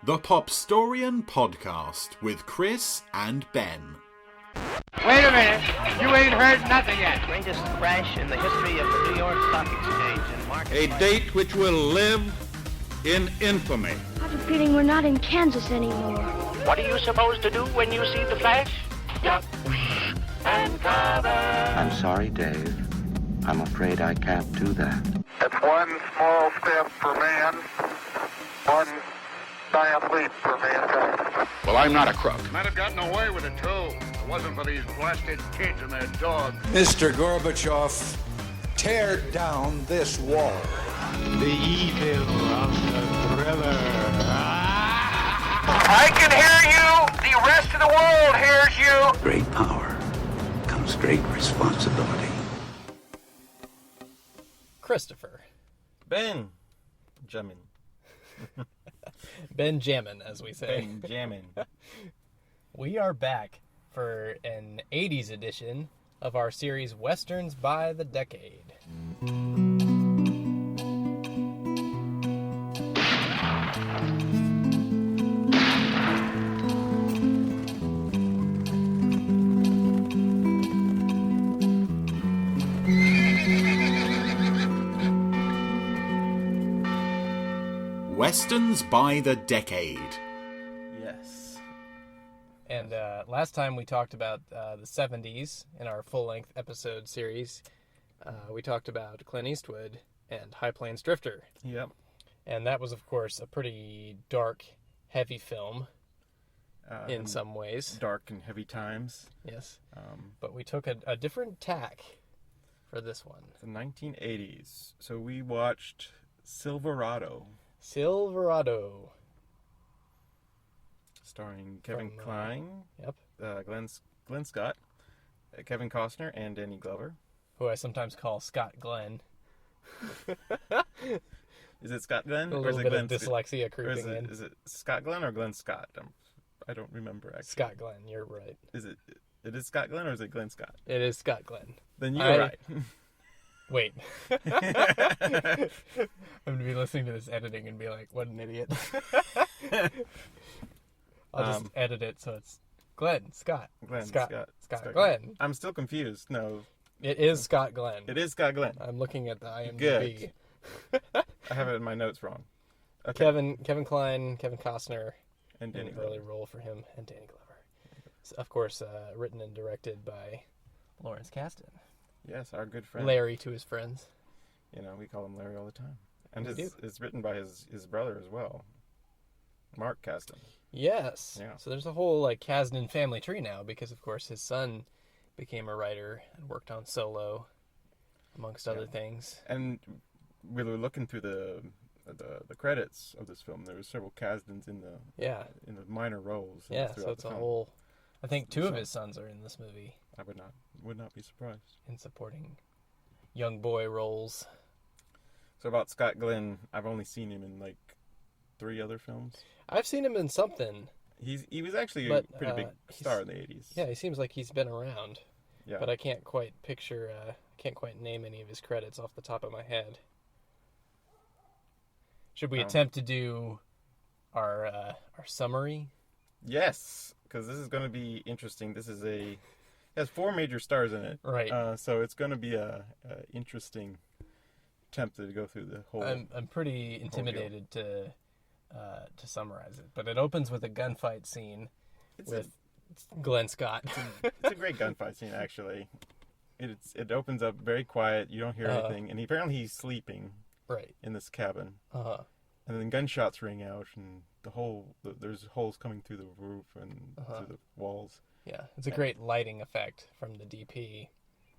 The Popstorian Podcast with Chris and Ben. Wait a minute, you ain't heard nothing yet. Greatest crash in the history of the New York Stock Exchange in March. A date which will live in infamy. I have a feeling we're not in Kansas anymore. What are you supposed to do when you see the flash? Duck and cover. I'm sorry, Dave. I'm afraid I can't do that. It's one small step for man, one giant leap for mankind. Well, I'm not a crook. Might have gotten away with it, too. If it wasn't for these blasted kids and their dogs. Mr. Gorbachev, tear down this wall. The evil of the thriller. I can hear you. The rest of the world hears you. Great power comes great responsibility. Christopher. Benjamin, as we say. Benjamin. We are back for an 80s edition of our series Westerns by the Decade. Westerns by the Decade. Yes. And last time we talked about the 70s in our full-length episode series. We talked about Clint Eastwood and High Plains Drifter. Yep. And that was, of course, a pretty dark, heavy film in some ways. Dark and heavy times. Yes. But we took a different tack for this one. The 1980s. So we watched Silverado. Starring Kevin Kline. Yep. Glenn Scott. Kevin Costner and Danny Glover. Who I sometimes call Scott Glenn. Is it Scott Glenn? A or is little it bit Glenn of dyslexia creeping in. Is it Scott Glenn or Glenn Scott? I don't remember actually. Scott Glenn, you're right. It is Scott Glenn or is it Glenn Scott? It is Scott Glenn. Then you're right. Wait. I'm going to be listening to this editing and be like, what an idiot. I'll just edit it so it's Scott Glenn. I'm still confused. No. It is Scott Glenn. It is Scott Glenn. I'm looking at the IMDb. Good. I have it in my notes wrong. Okay. Kevin Kline, Kevin Costner, and Danny an early role for him, and Danny Glover. So, of course, written and directed by Lawrence Kasdan. Yes, our good friend. Larry to his friends. You know, we call him Larry all the time. And it's written by his brother as well, Mark Kasdan. Yes. Yeah. So there's a whole Kasdan family tree now because, of course, his son became a writer and worked on Solo, amongst other things. And we were looking through the credits of this film. There were several Kasdans in the minor roles. Yeah, so it's a whole. I think two of his sons are in this movie. I would not be surprised. In supporting young boy roles. So about Scott Glenn, I've only seen him in 3 other films. I've seen him in something. He was actually a pretty big star in the 80s. Yeah, he seems like he's been around. Yeah. But I can't quite can't quite name any of his credits off the top of my head. Should we attempt to do our summary? Yes, because this is going to be interesting. It has 4 major stars in it. Right. So it's going to be a interesting attempt to go through the whole. I'm pretty intimidated to summarize it, but it opens with a gunfight scene with Glenn Scott. It's a great gunfight scene, actually. It opens up very quiet. You don't hear anything, and apparently he's sleeping. Right. In this cabin. Uh-huh. And then gunshots ring out, and there's holes coming through the roof and through the walls. Yeah, it's a great lighting effect from the DP.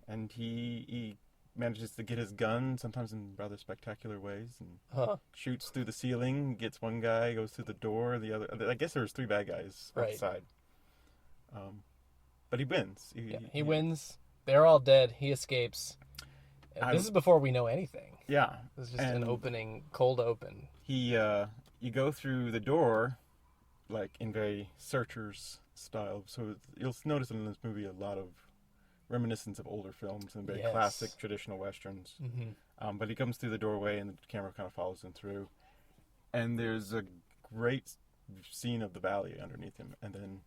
And he manages to get his gun, sometimes in rather spectacular ways, and shoots through the ceiling, gets one guy, goes through the door, the other. I guess there was 3 bad guys outside. But he wins. He wins. They're all dead. He escapes. This is before we know anything. Yeah. This is just an cold open. You go through the door, in very Searchers style. So you'll notice in this movie a lot of reminiscence of older films and very classic traditional westerns. Mm-hmm. But he comes through the doorway and the camera kind of follows him through. And there's a great scene of the valley underneath him, and then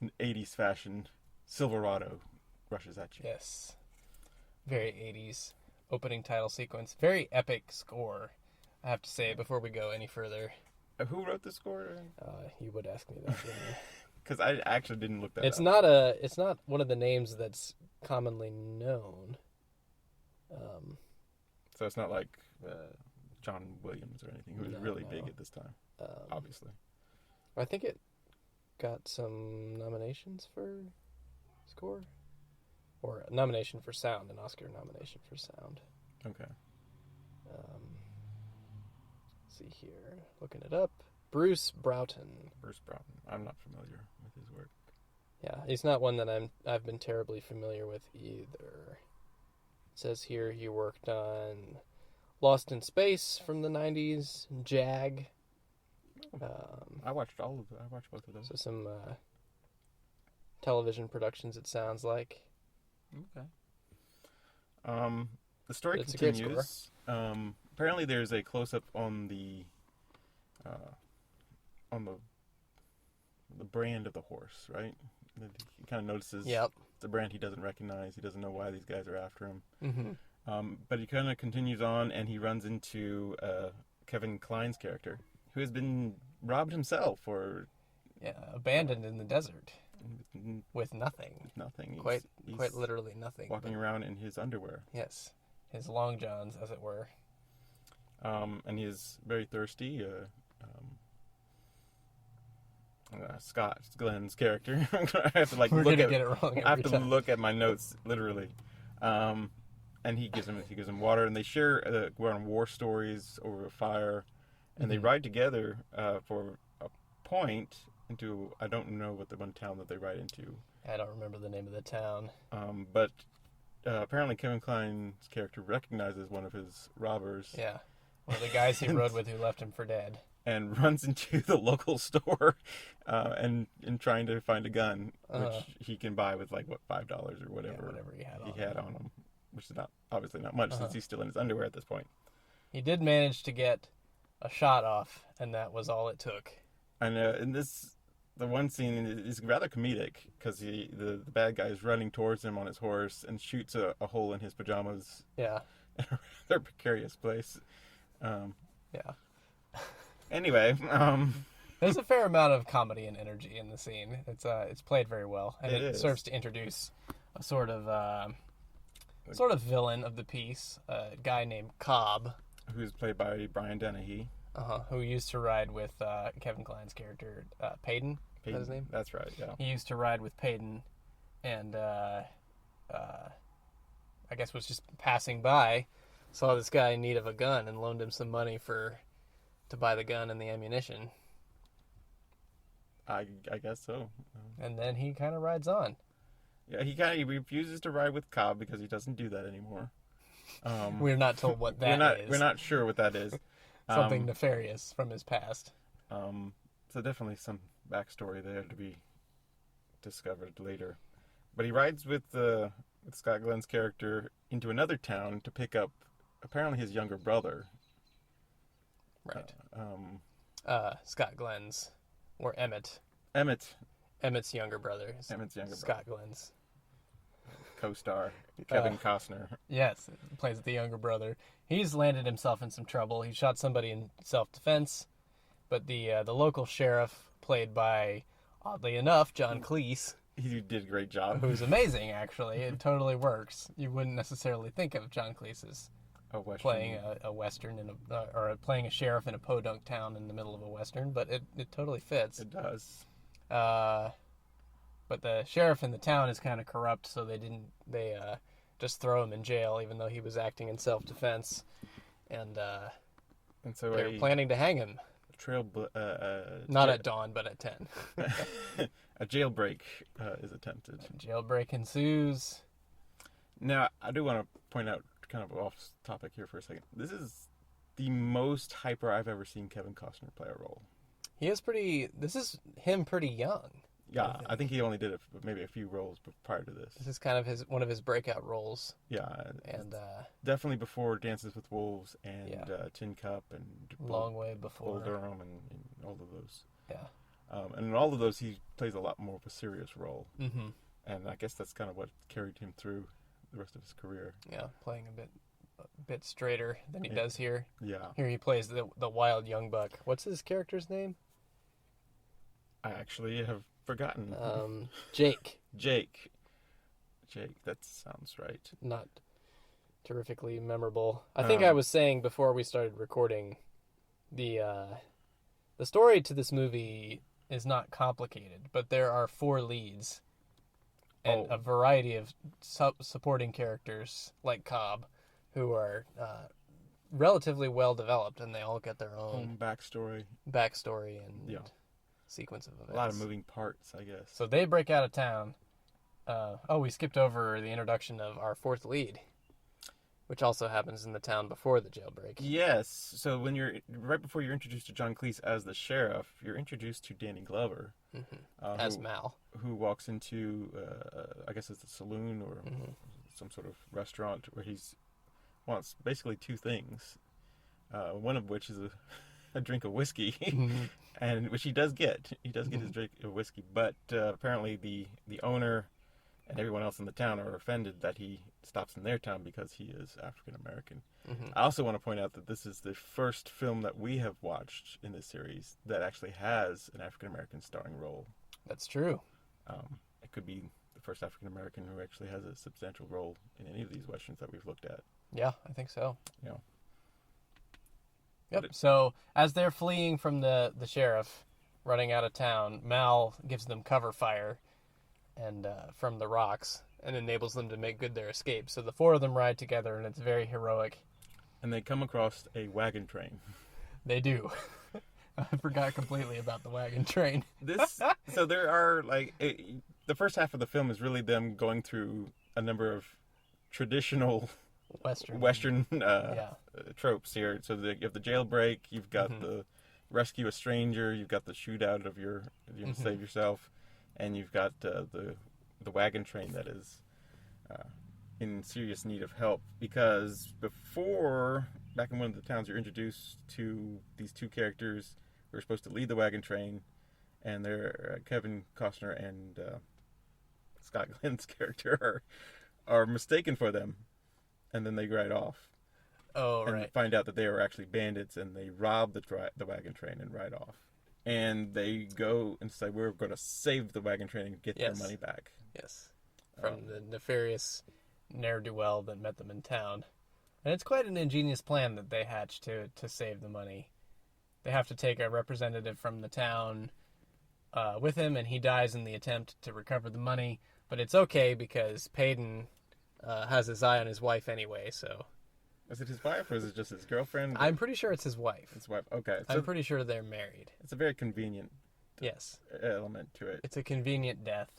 in 80s fashion, Silverado rushes at you. Yes. Very 80s opening title sequence. Very epic score, I have to say, before we go any further. Who wrote the score? You would ask me that, wouldn't you? Because I actually didn't look that it's up. It's not one of the names that's commonly known. So it's not like John Williams or anything, who was really big at this time, obviously. I think it got some nominations for score, or a nomination for sound, an Oscar nomination for sound. Okay. Let's see here, looking it up. Bruce Broughton. Bruce Broughton. I'm not familiar with his work. Yeah, he's not one that I've been terribly familiar with either. It says here he worked on Lost in Space from the 90s, Jag. I watched all of them. I watched both of those. So some television productions, it sounds like. Okay. The story It's a great continues. Apparently, there's a close-up on the brand of the horse, right? He kind of notices the brand he doesn't recognize. He doesn't know why these guys are after him. Mm-hmm. But he kind of continues on, and he runs into Kevin Kline's character, who has been robbed himself, or abandoned in the desert with nothing. Nothing. He's quite literally nothing. Walking around in his underwear. Yes, his long johns, as it were. And he is very thirsty. Scott Glenn's character. I have to get it wrong. I have to look at my notes literally. And he gives him water, and they share go on war stories over a fire, and they ride together for a point into, I don't know what the one town that they ride into. I don't remember the name of the town. But apparently Kevin Kline's character recognizes one of his robbers. Yeah, one of the guys he rode with who left him for dead. And runs into the local store and trying to find a gun, which he can buy with $5 or whatever he had on him, which is obviously not much since he's still in his underwear at this point. He did manage to get a shot off, and that was all it took. And the one scene is rather comedic, because the bad guy is running towards him on his horse and shoots a hole in his pajamas. Yeah. In a rather precarious place. Yeah. Anyway, there's a fair amount of comedy and energy in the scene. It's played very well, and it serves to introduce a sort of villain of the piece, a guy named Cobb, who's played by Brian Dennehy. Who used to ride with Kevin Kline's character, Payton. Is that his name? That's right, yeah. He used to ride with Payton, and I guess was just passing by, saw this guy in need of a gun, and loaned him some money to buy the gun and the ammunition. I guess so. And then he kind of rides on. Yeah, he refuses to ride with Cobb because he doesn't do that anymore. We're not told what that is. We're not sure what that is. Something nefarious from his past. So definitely some backstory there to be discovered later. But he rides with Scott Glenn's character into another town to pick up apparently his younger brother. Right. Scott Glenn's, or Emmett. Emmett's younger brother. Scott Glenn's co-star, Kevin Costner. Yes, plays the younger brother. He's landed himself in some trouble. He shot somebody in self-defense, but the local sheriff, played by, oddly enough, John Cleese. He did a great job. Who's amazing, actually. It totally works. You wouldn't necessarily think of John Cleese as playing a western or playing a sheriff in a podunk town in the middle of a western, but it totally fits. It does. But the sheriff in the town is kind of corrupt, so they just throw him in jail, even though he was acting in self-defense, and so they're planning to hang him. Not at dawn, but at 10. A jailbreak is attempted. A jailbreak ensues. Now, I do want to point out, kind of off topic here for a second. This is the most hyper I've ever seen Kevin Costner play a role. This is him pretty young. Yeah, I think he only did maybe a few roles prior to this. This is kind of one of his breakout roles. Yeah, and definitely before Dances with Wolves and Tin Cup and long way before Bull Durham and all of those. Yeah, And in all of those, he plays a lot more of a serious role. Mm-hmm. And I guess that's kind of what carried him through the rest of his career. Yeah, playing a bit straighter than he does here. Yeah. Here he plays the wild young buck. What's his character's name? I actually have forgotten. Jake. Jake, that sounds right. Not terrifically memorable. I think I was saying before we started recording, the story to this movie is not complicated, but there are 4 leads and a variety of supporting characters like Cobb, who are relatively well developed, and they all get their own backstory and sequence of events. A lot of moving parts, I guess. So they break out of town. We skipped over the introduction of our 4th lead, which also happens in the town before the jailbreak. Yes. So when right before you're introduced to John Cleese as the sheriff, you're introduced to Danny Glover, as Mal, who walks into I guess it's a saloon or some sort of restaurant where he wants basically 2 things. One of which is a drink of whiskey, and which he does get. He does get his drink of whiskey, but apparently the owner and everyone else in the town are offended that he stops in their town because he is African American. I also want to point out that this is the first film that we have watched in this series that actually has an African American starring role. That's true. It could be the first African American who actually has a substantial role in any of these westerns that we've looked at. Yeah, I think so. Yeah. Yep. So as they're fleeing from the sheriff, running out of town, Mal gives them cover fire, and from the rocks, and enables them to make good their escape. So the 4 of them ride together, and it's very heroic. And they come across a wagon train. They do. I forgot completely about the wagon train. So there are the first half of the film is really them going through a number of traditional Western tropes here. So you have the jailbreak, you've got the rescue a stranger, you've got the shootout of you save yourself, and you've got the wagon train that is in serious need of help, because back in one of the towns, you're introduced to these 2 characters who are supposed to lead the wagon train, and they're Kevin Costner and Scott Glenn's character are mistaken for them, and then they ride off. And find out that they are actually bandits, and they rob the wagon train and ride off. And they go and say, we're going to save the wagon train and get their money back. Yes. From the nefarious ne'er-do-well that met them in town. And it's quite an ingenious plan that they hatched to save the money. They have to take a representative from the town with him, and he dies in the attempt to recover the money. But it's okay because Payton has his eye on his wife anyway, so... Is it his wife or is it just his girlfriend? I'm pretty sure it's his wife. His wife, okay. So I'm pretty sure they're married. It's a very convenient element to it. It's a convenient death.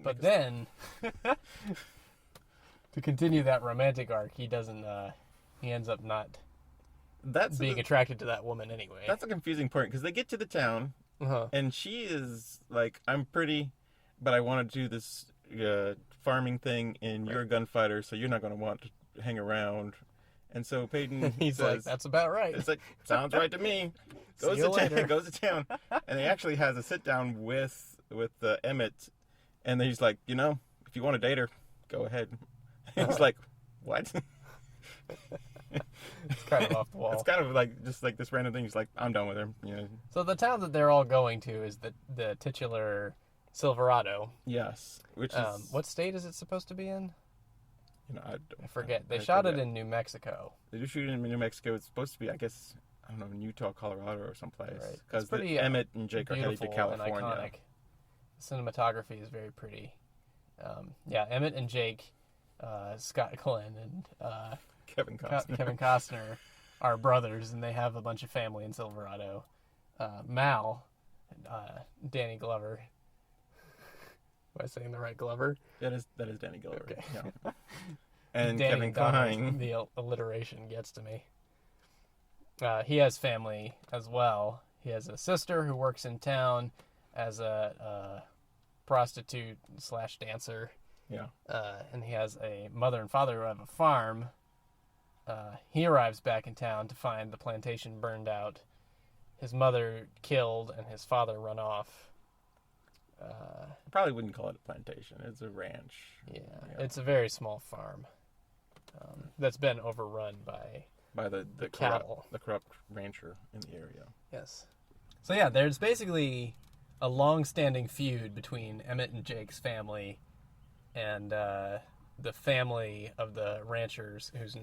But then, to continue that romantic arc, he doesn't, he ends up not being attracted to that woman anyway. That's a confusing part, because they get to the town, and she is like, I'm pretty, but I want to do this farming thing, and you're a gunfighter, so you're not going to want to hang around. And so Payton He's says, like, that's about right. It's like, sounds right to me. Goes to town. And he actually has a sit down with Emmett, and he's like, if you want to date her, go ahead. He's like, what? It's kind of off the wall. It's kind of just like this random thing. He's like, I'm done with her. So the town that they're all going to is the titular Silverado. Yes. Which is... what state is it supposed to be in? I forget. They shot it in New Mexico. They do shoot it in New Mexico. It's supposed to be, I guess, I don't know, in Utah, Colorado, or someplace. Right. Because Emmett and Jake are headed to California. And iconic. The cinematography is very pretty. Emmett and Jake, Scott Glenn, and Kevin Costner are brothers, and they have a bunch of family in Silverado. Mal, Danny Glover. Am I saying the right Glover? That is Danny Glover. Okay. Yeah. And Danny Kevin Kline. The alliteration gets to me. He has family as well. He has a sister who works in town as a prostitute / dancer. Yeah. And he has a mother and father who have a farm. He arrives back in town to find the plantation burned out his mother killed and his father run off. I probably wouldn't call it a plantation. It's a ranch. Yeah, it's a very small farm that's been overrun by the cattle. The corrupt rancher in the area. Yes. So yeah, there's basically a long-standing feud between Emmett and Jake's family and the family of the ranchers whose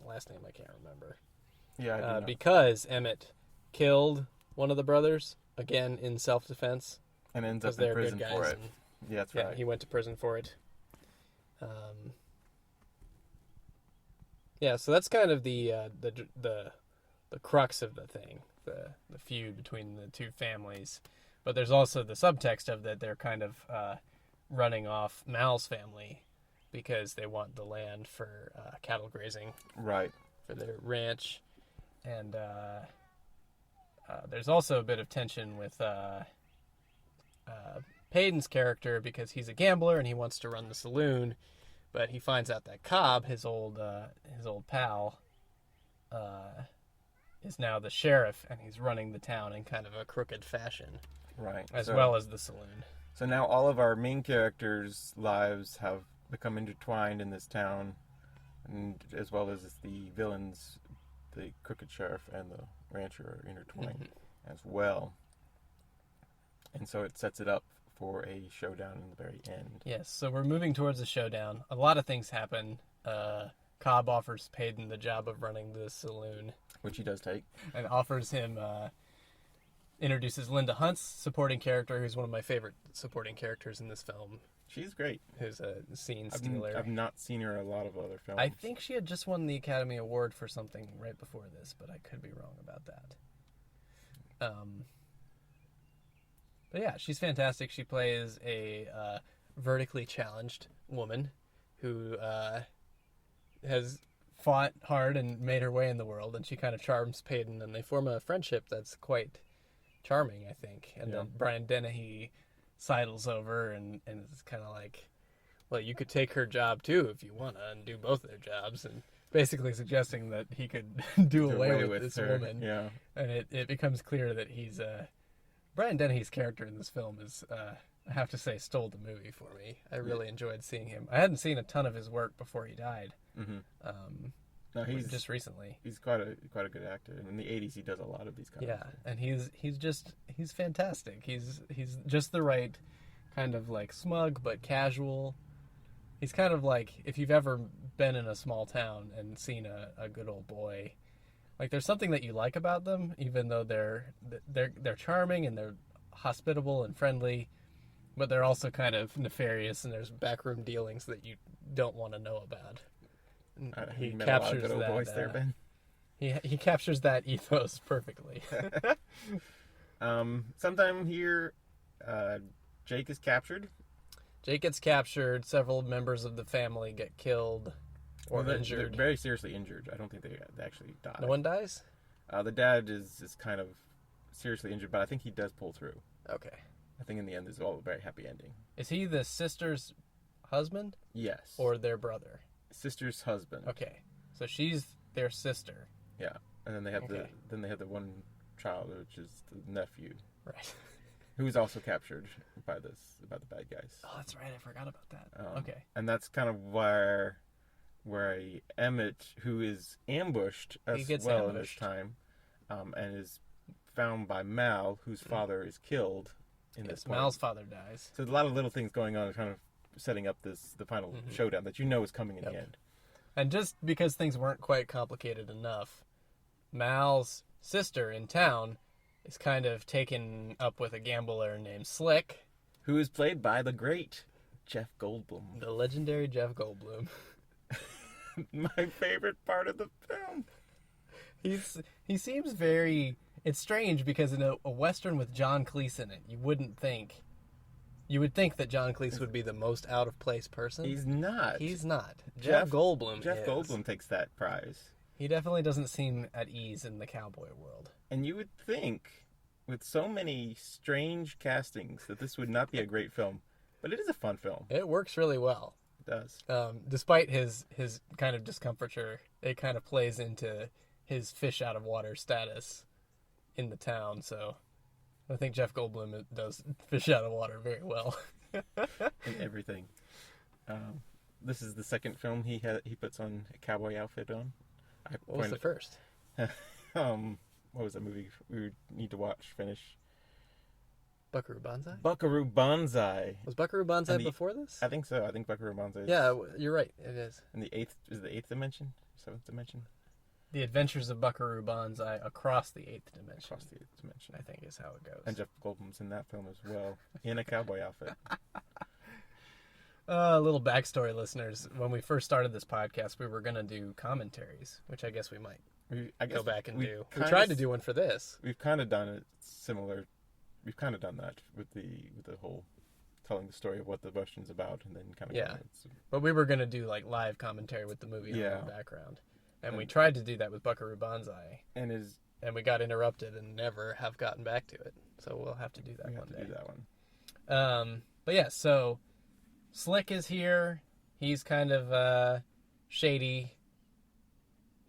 last name I can't remember. Yeah, I do know. Because Emmett killed one of the brothers, again in self-defense. And ends up in prison for it. Yeah, that's right. Yeah, he went to prison for it. Yeah, so that's kind of the crux of the thing, the feud between the two families. But there's also the subtext of that they're kind of running off Mal's family because they want the land for cattle grazing. Right. For their ranch. And there's also a bit of tension with Payton's character because he's a gambler and he wants to run the saloon, but he finds out that Cobb, his old pal, is now the sheriff and he's running the town in kind of a crooked fashion, right? As well as the saloon. So now all of our main characters' lives have become intertwined in this town, and as well as the villains, the crooked sheriff and the rancher are intertwined as well. And so it sets it up for a showdown in the very end. Yes, so we're moving towards a showdown. A lot of things happen. Cobb offers Payton the job of running the saloon. Which he does take. And offers him, introduces Linda Hunt's supporting character, who's one of my favorite supporting characters in this film. She's great. Who's a scene stealer. I've not seen her in a lot of other films. I think she had just won the Academy Award for something right before this, but I could be wrong about that. But yeah, she's fantastic. She plays a vertically challenged woman who has fought hard and made her way in the world, and she kind of charms Payton, and they form a friendship that's quite charming, I think. And then Brian Dennehy sidles over and is kind of like, well, you could take her job too if you want to, and do both their jobs, and basically suggesting that he could do away with this woman. Yeah. And it becomes clear that he's... Brian Dennehy's character in this film is, I have to say, stole the movie for me. I really enjoyed seeing him. I hadn't seen a ton of his work before he died. No, he's just recently. He's quite a good actor. And in the '80s, he does a lot of these kinds of things. And he's fantastic. He's just the right kind of like smug but casual. He's kind of like if you've ever been in a small town and seen a good old boy. Like there's something that you like about them, even though they're charming and they're hospitable and friendly, but they're also kind of nefarious and there's backroom dealings that you don't want to know about. He captures that. Voice there, Ben. He captures that ethos perfectly. Sometime here, Jake is captured. Jake gets captured. Several members of the family get killed. Or injured. They're very seriously injured. I don't think they actually die. No one dies? The dad is kind of seriously injured, but I think he does pull through. Okay. I think in the end, it's all a very happy ending. Is he the sister's husband? Yes. Or their brother? Sister's husband. Okay. So she's their sister. Yeah. And then they have the one child, which is the nephew. Right. Who's also captured by the bad guys. Oh, that's right. I forgot about that. Okay. And that's kind of where Emmett, who is ambushed as well in this time, and is found by Mal, whose father is killed in this point. Mal's father dies. So there's a lot of little things going on, kind of setting up the final showdown that you know is coming in the end. And just because things weren't quite complicated enough, Mal's sister in town is kind of taken up with a gambler named Slick, who is played by the great Jeff Goldblum. The legendary Jeff Goldblum. My favorite part of the film. He seems very... It's strange because in a Western with John Cleese in it, you would think that John Cleese would be the most out-of-place person. He's not. He's not. Jeff Goldblum Goldblum takes that prize. He definitely doesn't seem at ease in the cowboy world. And you would think, with so many strange castings, that this would not be a great film. But it is a fun film. It works really well. It does. Despite his kind of discomfiture, it kind of plays into his fish out of water status in the town, so I think Jeff Goldblum does fish out of water very well. In everything. This is the second film he puts on a cowboy outfit on. What was the first? What was that movie we need to finish? Buckaroo Banzai? Buckaroo Banzai. Was Buckaroo Banzai before this? I think so. I think Buckaroo Banzai is... Yeah, you're right. It is. And the eighth dimension? Seventh dimension? The Adventures of Buckaroo Banzai across the eighth dimension. Across the eighth dimension. I think is how it goes. And Jeff Goldblum's in that film as well, in a cowboy outfit. A little backstory, listeners. When we first started this podcast, we were going to do commentaries, which I guess we might go back and do. We tried to do one for this. We've kind of done it similar. We've kind of done that with the whole telling the story of what the Western's about, and then kind of But we were going to do like live commentary with the movie in the background. And we tried to do that with Buckaroo Banzai. And we got interrupted and never have gotten back to it. So we'll have to do that one day. We have to do that one. But yeah, so Slick is here. He's kind of shady.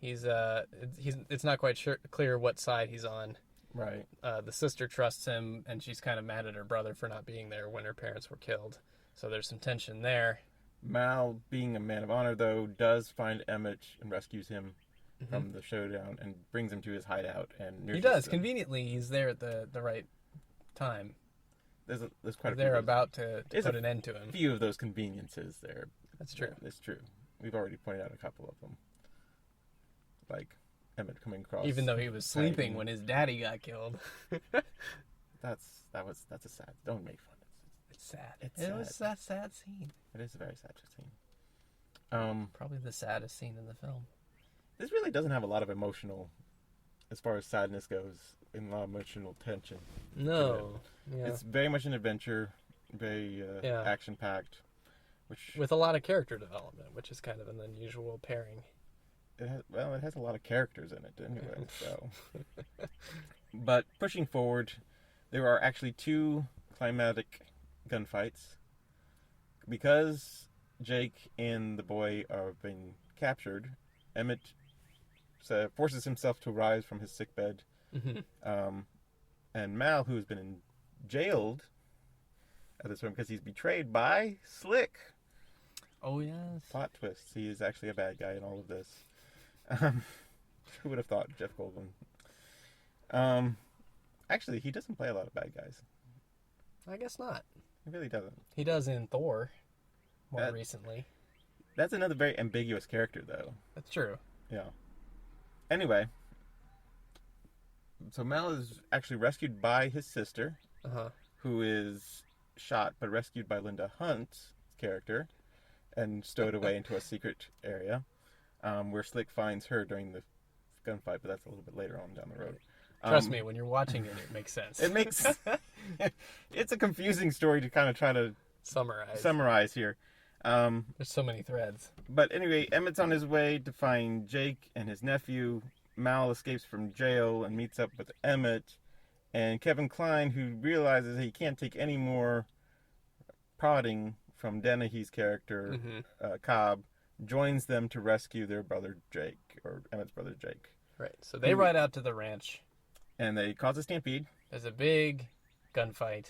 It's not quite clear what side he's on. Right. The sister trusts him, and she's kind of mad at her brother for not being there when her parents were killed. So there's some tension there. Mal, being a man of honor, though, does find Emmett and rescues him from the showdown and brings him to his hideout. And he does. Conveniently, he's there at the right time. There's quite a few. They're about to put an end to him. A few of those conveniences there. That's true. It's true. We've already pointed out a couple of them. Like Emmett coming across. Even though he was sleeping when his daddy got killed. That's a sad. Don't make fun. It's sad. It was a sad scene. It is a very sad scene. Probably the saddest scene in the film. This really doesn't have a lot of emotional, as far as sadness goes, a lot of emotional tension. No. Yeah. It's very much an adventure, very action-packed. With a lot of character development, which is kind of an unusual pairing. It has a lot of characters in it anyway, so. But pushing forward, there are actually two climatic gunfights. Because Jake and the boy are being captured, Emmett forces himself to rise from his sickbed. And Mal, who has been jailed at this point because he's betrayed by Slick. Oh, yes. Plot twist. He is actually a bad guy in all of this. Who would have thought, Jeff Goldblum? Actually, he doesn't play a lot of bad guys. I guess not. He really doesn't. He does in Thor more recently. That's another very ambiguous character, though. That's true. Yeah. Anyway, so Mal is actually rescued by his sister, who is shot but rescued by Linda Hunt's character and stowed away into a secret area where Slick finds her during the gunfight, but that's a little bit later on down the road. Trust me, when you're watching it, it makes sense. It makes... It's a confusing story to kind of try to summarize here. There's so many threads. But anyway, Emmett's on his way to find Jake and his nephew. Mal escapes from jail and meets up with Emmett. And Kevin Kline, who realizes he can't take any more prodding from Dennehy's character, Cobb, joins them to rescue their brother Jake, or Emmett's brother Jake. Right, so they ride out to the ranch. And they cause a stampede. There's a big gunfight.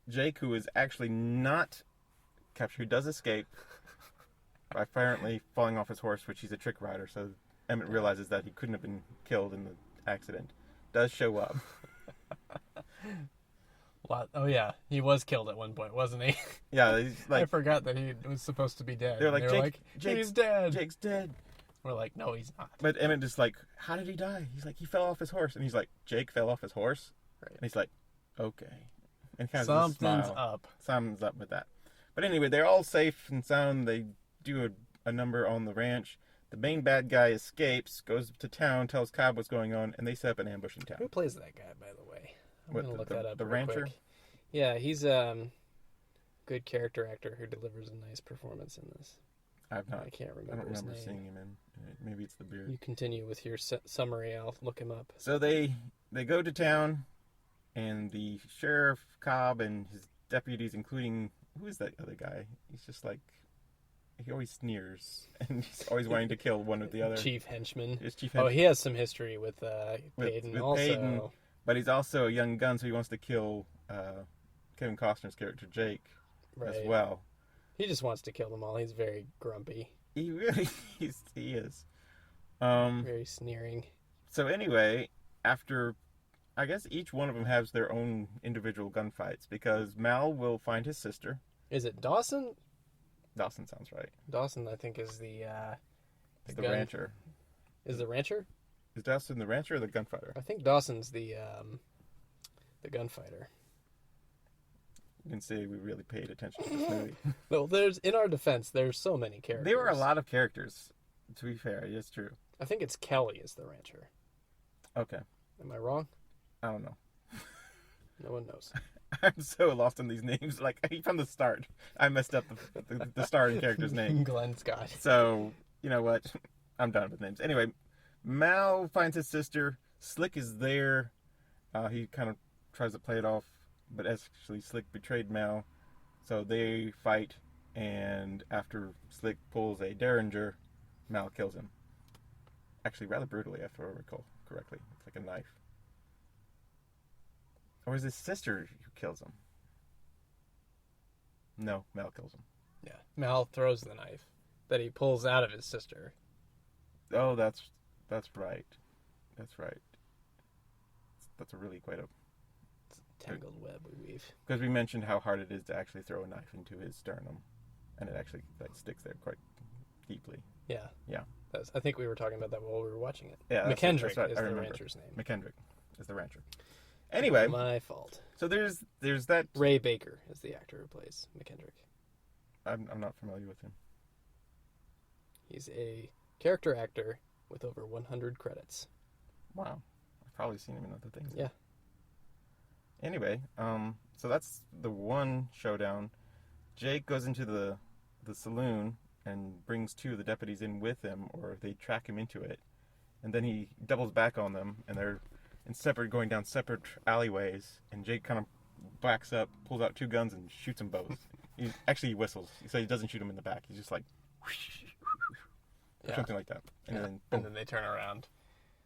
Jake, who is actually not captured, who does escape by apparently falling off his horse, which he's a trick rider, so Emmett realizes that he couldn't have been killed in the accident, does show up. Oh yeah, he was killed at one point, wasn't he? Yeah, he's like, I forgot that he was supposed to be dead. They're like, he's dead. Jake's dead. We're like, no, he's not. But Emmett is like, how did he die? He's like, he fell off his horse. And he's like, Jake fell off his horse? Right. And he's like, okay. And kind of something's up. Something's up with that. But anyway, they're all safe and sound. They do a number on the ranch. The main bad guy escapes, goes to town, tells Cobb what's going on, and they set up an ambush in town. Who plays that guy, by the way? I'm going to look that up the real rancher? Quick. Yeah, he's a good character actor who delivers a nice performance in this. I can't remember. I don't remember his name. seeing him in. Maybe it's the beard. You continue with your summary. I'll look him up. So they go to town, and the sheriff Cobb and his deputies, including who is that other guy? He's just like he always sneers, and he's always wanting to kill one or the other. Chief henchman. His chief Oh, he has some history with Peyton with also. Peyton, but he's also a young gun, so he wants to kill Kevin Costner's character Jake as well. He just wants to kill them all. He's very grumpy. He really he is. Very sneering. So anyway, after, I guess each one of them has their own individual gunfights, because Mal will find his sister. Is it Dawson? Dawson sounds right. Dawson, I think, is the rancher. Is the rancher? Is Dawson the rancher or the gunfighter? I think Dawson's the gunfighter. You can see we really paid attention to this movie. No, in our defense, there's so many characters. There were a lot of characters, to be fair. It's true. I think it's Kelly is the rancher. Okay. Am I wrong? I don't know. No one knows. I'm so lost in these names. Like, from the start, I messed up the starting character's name. Glenn Scott. So, you know what? I'm done with names. Anyway, Mal finds his sister. Slick is there. He kind of tries to play it off, but actually Slick betrayed Mal. So they fight, and after Slick pulls a Derringer, Mal kills him. Actually, rather brutally, if I recall correctly. It's like a knife. Or is his sister who kills him? No, Mal kills him. Yeah, Mal throws the knife that he pulls out of his sister. Oh, that's right. That's right. That's a really quite a tangled web we weave. Because we mentioned how hard it is to actually throw a knife into his sternum, and it actually sticks there quite deeply. Yeah. Yeah. I think we were talking about that while we were watching it. Yeah, McKendrick right. is the rancher's name. McKendrick is the rancher. Anyway, my fault. So there's that. Ray Baker is the actor who plays McKendrick. I'm not familiar with him. He's a character actor with over 100 credits. Wow, I've probably seen him in other things. Yeah. Anyway, so that's the one showdown. Jake goes into the saloon and brings two of the deputies in with him, or they track him into it, and then he doubles back on them, and they're going down separate alleyways, and Jake kind of backs up, pulls out two guns, and shoots them both. He whistles, so he doesn't shoot them in the back. He's just like, or something like that, and then boom. And then they turn around.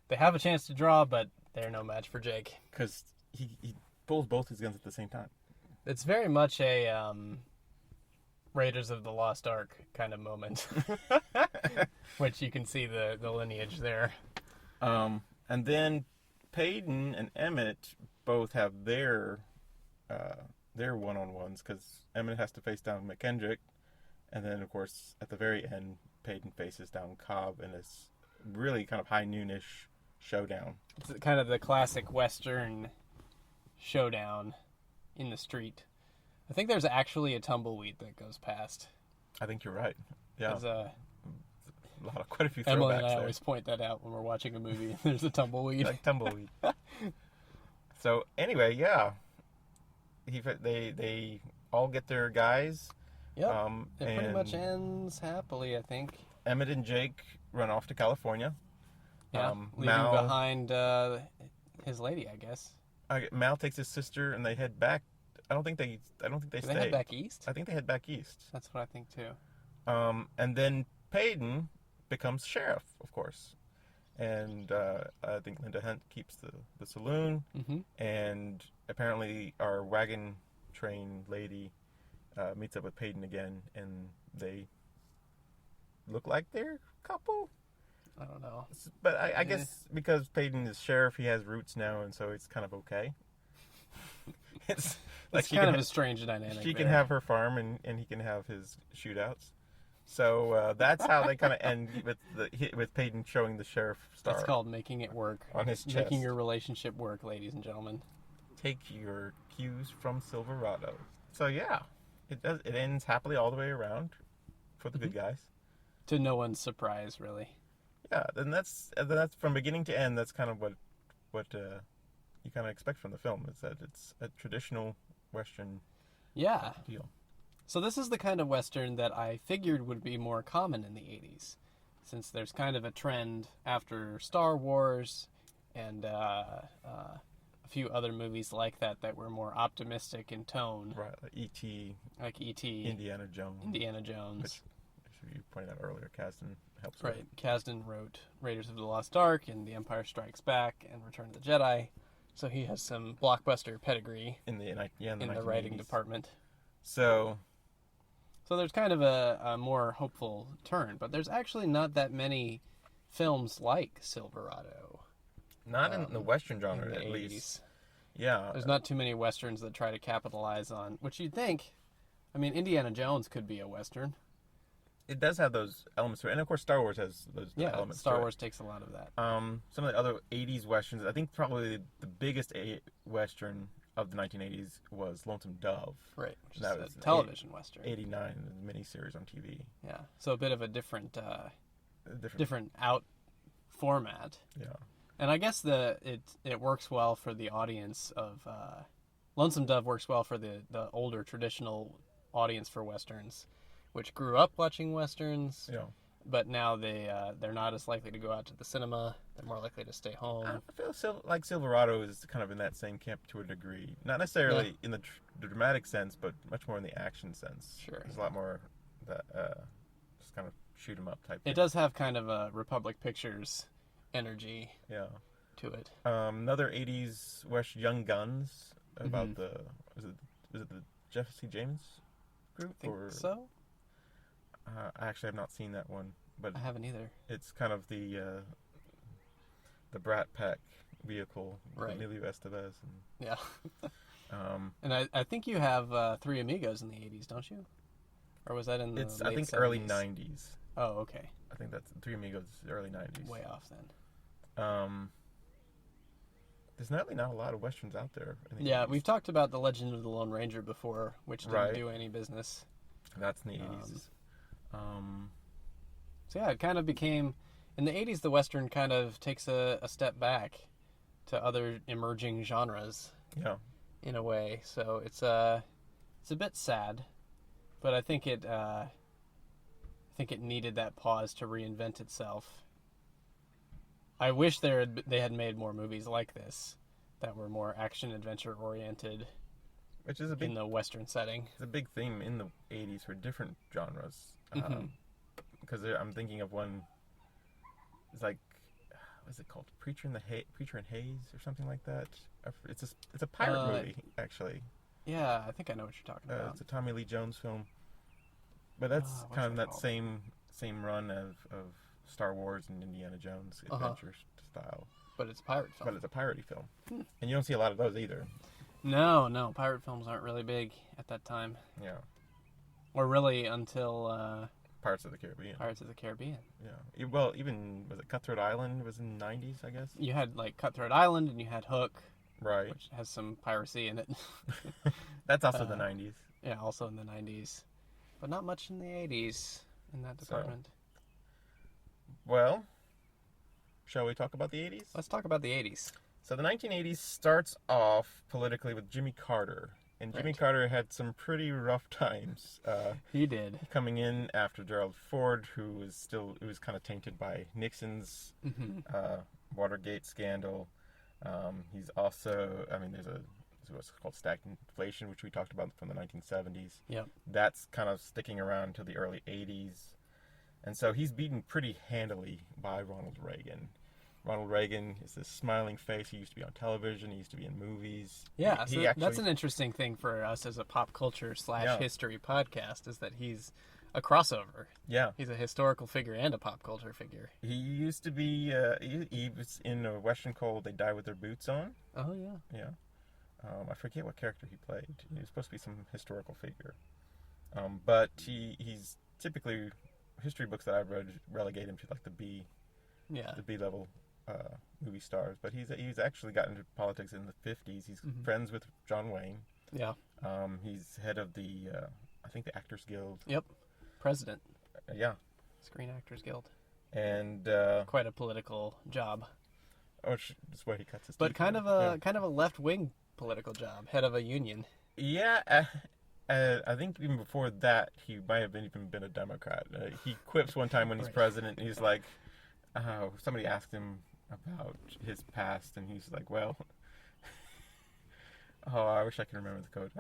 They have a chance to draw, but they're no match for Jake because he pulls both his guns at the same time. It's very much a Raiders of the Lost Ark kind of moment, which you can see the lineage there. And then Peyton and Emmett both have their one-on-ones, because Emmett has to face down McKendrick, and then of course at the very end Peyton faces down Cobb in this really kind of high noonish showdown. It's kind of the classic Western showdown in the street. I think there's actually a tumbleweed that goes past. I think you're right. Yeah. There's quite a few throwbacks. Emily and I always point that out when we're watching a movie. There's a tumbleweed. Like tumbleweed. So anyway, yeah, they all get their guys. Yep. It pretty much ends happily, I think. Emmett and Jake run off to California. Yeah, leaving behind his lady, I guess. Mal takes his sister and they head back. I don't think they stay. They head back east? I think they head back east. That's what I think too. And then Peyton becomes sheriff, of course. And I think Linda Hunt keeps the saloon. Mm-hmm. And apparently our wagon train lady meets up with Peyton again, and they look like they're a couple. I don't know. But I guess because Peyton is sheriff, he has roots now, and so it's kind of okay. It's kind of a strange dynamic. She can have her farm, and he can have his shootouts. So that's how they kind of end with Peyton showing the sheriff star. It's called making it work. On his chest. Making your relationship work, ladies and gentlemen. Take your cues from Silverado. So yeah, it ends happily all the way around for the good guys. To no one's surprise, really. Yeah, and that's from beginning to end. That's kind of what you kind of expect from the film, is that it's a traditional Western deal. So this is the kind of Western that I figured would be more common in the 80s, since there's kind of a trend after Star Wars and a few other movies like that were more optimistic in tone. Right, like E.T. Like E.T. Indiana Jones. Indiana Jones. you pointed out earlier. Kasdan helps. Right. Kasdan wrote Raiders of the Lost Ark and The Empire Strikes Back and Return of the Jedi. So he has some blockbuster pedigree in the writing department. So there's kind of a more hopeful turn, but there's actually not that many films like Silverado. Not in the Western genre, at 80s. least. Yeah. There's not too many Westerns that try to capitalize on, which you'd think, I mean, Indiana Jones could be a Western. It does have those elements to it. And of course Star Wars has those elements Star to Wars it. takes a lot of that. Some of the other 80s Westerns, I think probably the biggest Western of the 1980s was Lonesome Dove. Right, which is a television Western. 89, the miniseries on TV. Yeah, so a bit of a different out format. Yeah. And I guess it works well for the audience of... Lonesome Dove works well for the older traditional audience for Westerns, which grew up watching Westerns, but now they're not as likely to go out to the cinema. They're more likely to stay home. I feel like Silverado is kind of in that same camp to a degree. Not necessarily in the dramatic sense, but much more in the action sense. Sure. There's a lot more that just kind of shoot 'em up type thing. It does have kind of a Republic Pictures energy to it. Another 80s West Young Guns about was it the Jesse James group? I think so. I actually have not seen that one, but I haven't either. It's kind of the Brat Pack vehicle, right? Emilio Estevez. And I think you have Three Amigos in the 80s, don't you? Or was that in the late 70s? Early 90s. Oh, okay. I think that's Three Amigos, early 90s. Way off then. There's not a lot of Westerns out there. Yeah, we've talked about The Legend of the Lone Ranger before, which didn't do any business. That's in the 80s. So yeah, it kind of became... In the 80s, the Western kind of takes a step back to other emerging genres. Yeah. In a way. So it's a bit sad, but I think it needed that pause to reinvent itself. I wish they had made more movies like this that were more action-adventure oriented, which is in the Western setting. It's a big theme in the 80s for different genres. Because I'm thinking of one, it's like, what's it called? Preacher in Haze or something like that. It's a pirate movie, actually. Yeah, I think I know what you're talking about. It's a Tommy Lee Jones film. But that's kind of that same run of Star Wars and Indiana Jones adventure style. But it's a pirate film. But it's a piratey film. And you don't see a lot of those either. No, pirate films aren't really big at that time. Yeah. Or really until... Pirates of the Caribbean. Yeah. Well, even, was it Cutthroat Island was in the 90s, I guess? You had, like, Cutthroat Island and you had Hook. Right. Which has some piracy in it. That's also the 90s. Yeah, also in the 90s. But not much in the 80s in that department. Well, shall we talk about the 80s? Let's talk about the 80s. So the 1980s starts off politically with Jimmy Carter. And Jimmy Carter had some pretty rough times. He did. Coming in after Gerald Ford, who was kind of tainted by Nixon's Watergate scandal. He's also, there's what's called stagflation, which we talked about from the 1970s. Yep. That's kind of sticking around to the early 80s. And so he's beaten pretty handily by Ronald Reagan. Ronald Reagan is this smiling face. He used to be on television. He used to be in movies. Yeah, that's an interesting thing for us as a pop culture / history podcast, is that he's a crossover. Yeah. He's a historical figure and a pop culture figure. He used to be, he was in a Western called They Die With Their Boots On. Oh, yeah. Yeah. I forget what character he played. He was supposed to be some historical figure. But he's typically, history books that I've read relegate him to like the B level movie stars. But he's actually gotten into politics in the 50s. He's friends with John Wayne. Yeah. He's head of the, I think the Actors Guild. Yep. President. Yeah. Screen Actors Guild. And quite a political job. Oh, that's where he cuts his teeth. But kind of a left-wing political job, head of a union. Yeah, I think even before that, he might have even been a Democrat. He quips one time when he's president, and he's like, somebody asked him about his past, and he's like, well, Oh, I wish I could remember the quote.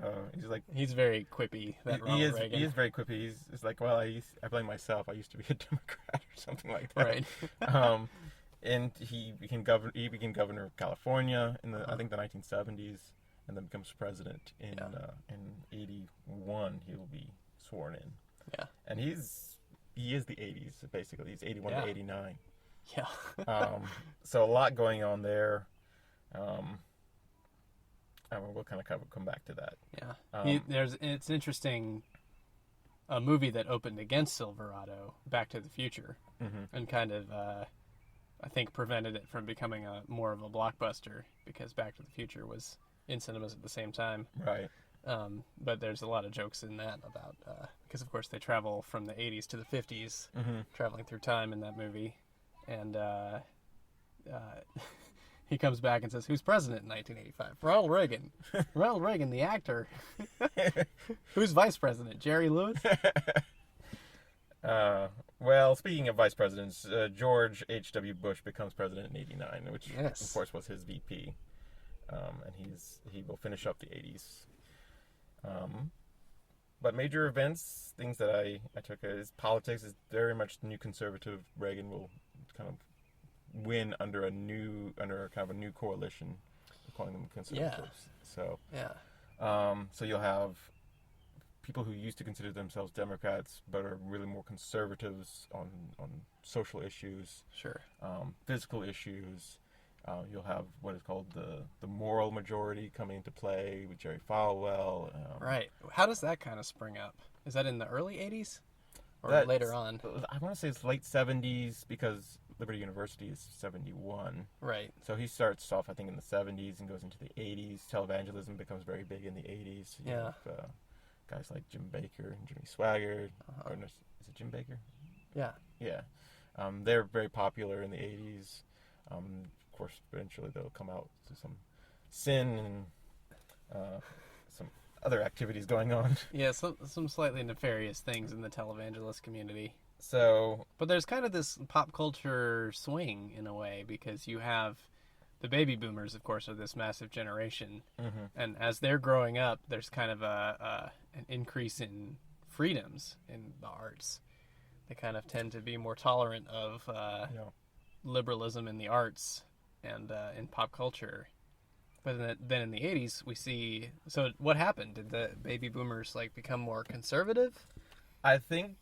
He's very quippy. He is very quippy. He's like, well, I blame myself. I used to be a Democrat or something like that. Right. And he became governor of California in I think the 1970s, and then becomes president in 81. He will be sworn in. Yeah. And he is the 80s basically. He's 81 to 89. Yeah. So a lot going on there. We'll kind of come back to that. Yeah. It's interesting. A movie that opened against Silverado, Back to the Future, and kind of, I think, prevented it from becoming more of a blockbuster because Back to the Future was in cinemas at the same time. Right. But there's a lot of jokes in that about because of course they travel from the 80s to the 50s, traveling through time in that movie, and he comes back and says, "Who's president in 1985? Ronald Reagan." Ronald Reagan, the actor. Who's vice president? Jerry Lewis. Well, speaking of vice presidents, George H.W. Bush becomes president in 89, which of course was his VP, and he will finish up the 80s. But major events, things that I took as politics, is very much the new conservative. Reagan will kind of win under a kind of a new coalition, calling them conservatives. So you'll have people who used to consider themselves Democrats but are really more conservatives on social issues, physical issues. You'll have what is called the moral majority coming into play with Jerry Falwell. Right. How does that kind of spring up? Is that in the early 80s or later on? I want to say it's late 70s because Liberty University is 71. Right. So he starts off, I think, in the 70s and goes into the 80s. Televangelism becomes very big in the 80s. You have guys like Jim Baker and Jimmy Swaggart. Or no, is it Jim Baker? Yeah. Yeah. They're very popular in the 80s. Of course, eventually they'll come out to some sin and some other activities going on. Yeah, some slightly nefarious things in the televangelist community. But there's kind of this pop culture swing in a way because you have the baby boomers, of course, are this massive generation, and as they're growing up, there's kind of an increase in freedoms in the arts. They kind of tend to be more tolerant of liberalism in the arts and in pop culture. But then in the 80s, we see... So what happened? Did the baby boomers become more conservative? I think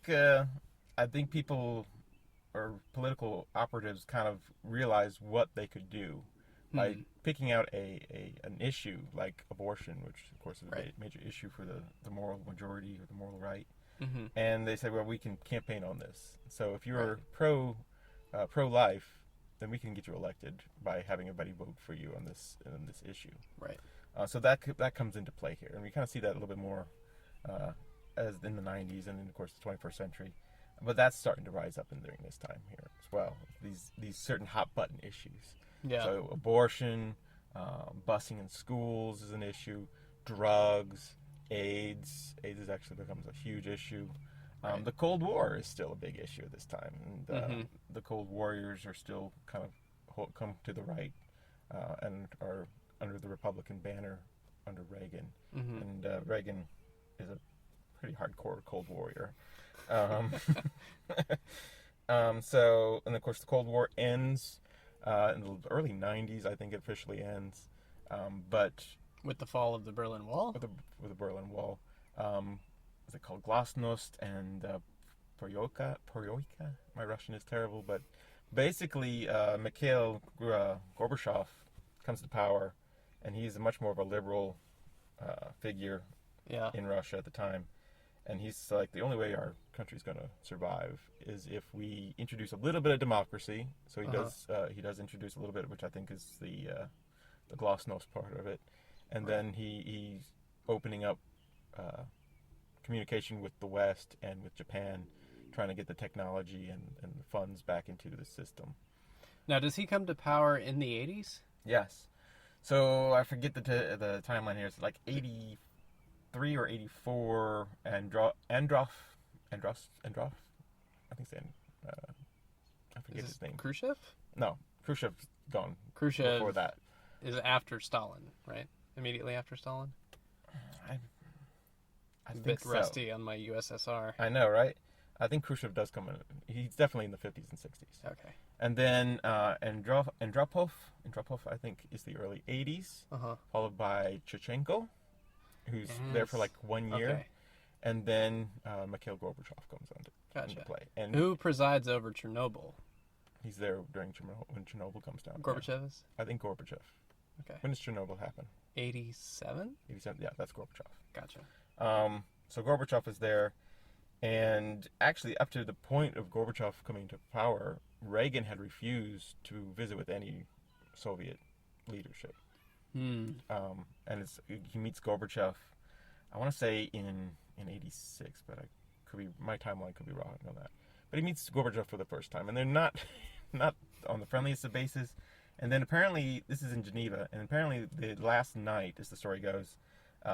people or political operatives kind of realized what they could do by picking out an issue like abortion, which of course is a major issue for the moral majority or the moral right. And they said, well, we can campaign on this. So if you're pro-life, then we can get you elected by having everybody vote for you on this issue. Right. So that comes into play here, and we kind of see that a little bit more as in the 90s and then of course the 21st century. But that's starting to rise up during this time here as well. These certain hot button issues. Yeah. So abortion, busing in schools is an issue. Drugs, AIDS is actually becomes a huge issue. The Cold War is still a big issue at this time. And the Cold Warriors are still kind of come to the right and are under the Republican banner under Reagan. And Reagan is a pretty hardcore Cold Warrior. So, and of course the Cold War ends in the early 90s, I think it officially ends. But with the fall of the Berlin Wall? With the Berlin Wall. Is it called Glasnost and Pereoika? My Russian is terrible, but basically Mikhail Gorbachev comes to power, and he's much more of a liberal figure in Russia at the time. And he's like, the only way our country's going to survive is if we introduce a little bit of democracy. So he does introduce a little bit, which I think is the Glasnost part of it. And then he's opening up communication with the West and with Japan, trying to get the technology and the funds back into the system. Now, does he come to power in the 80s? Yes. So I forget the timeline here. It's like 83 or 84. Androff. I think it's I forget his name. Khrushchev? No, Khrushchev's gone. Khrushchev before that is after Stalin, right? immediately after Stalin? I A think bit so. rusty on my USSR. I know, right? I think Khrushchev does come in. He's definitely in the 50s and 60s. Okay. And then Andropov, I think, is the early 80s, followed by Chechenko, who's there for like 1 year. Okay. And then Mikhail Gorbachev comes into play. And who presides over Chernobyl? he's there during when Chernobyl comes down. Gorbachev is? I think Gorbachev. Okay. When does Chernobyl happen? 87? 87, yeah, that's Gorbachev. Gotcha. So Gorbachev is there. And actually, up to the point of Gorbachev coming to power, Reagan had refused to visit with any Soviet leadership. And he meets Gorbachev, I want to say in 86, but my timeline could be wrong on that. But he meets Gorbachev for the first time, and they're not on the friendliest of bases. And then apparently, this is in Geneva, and apparently the last night, as the story goes,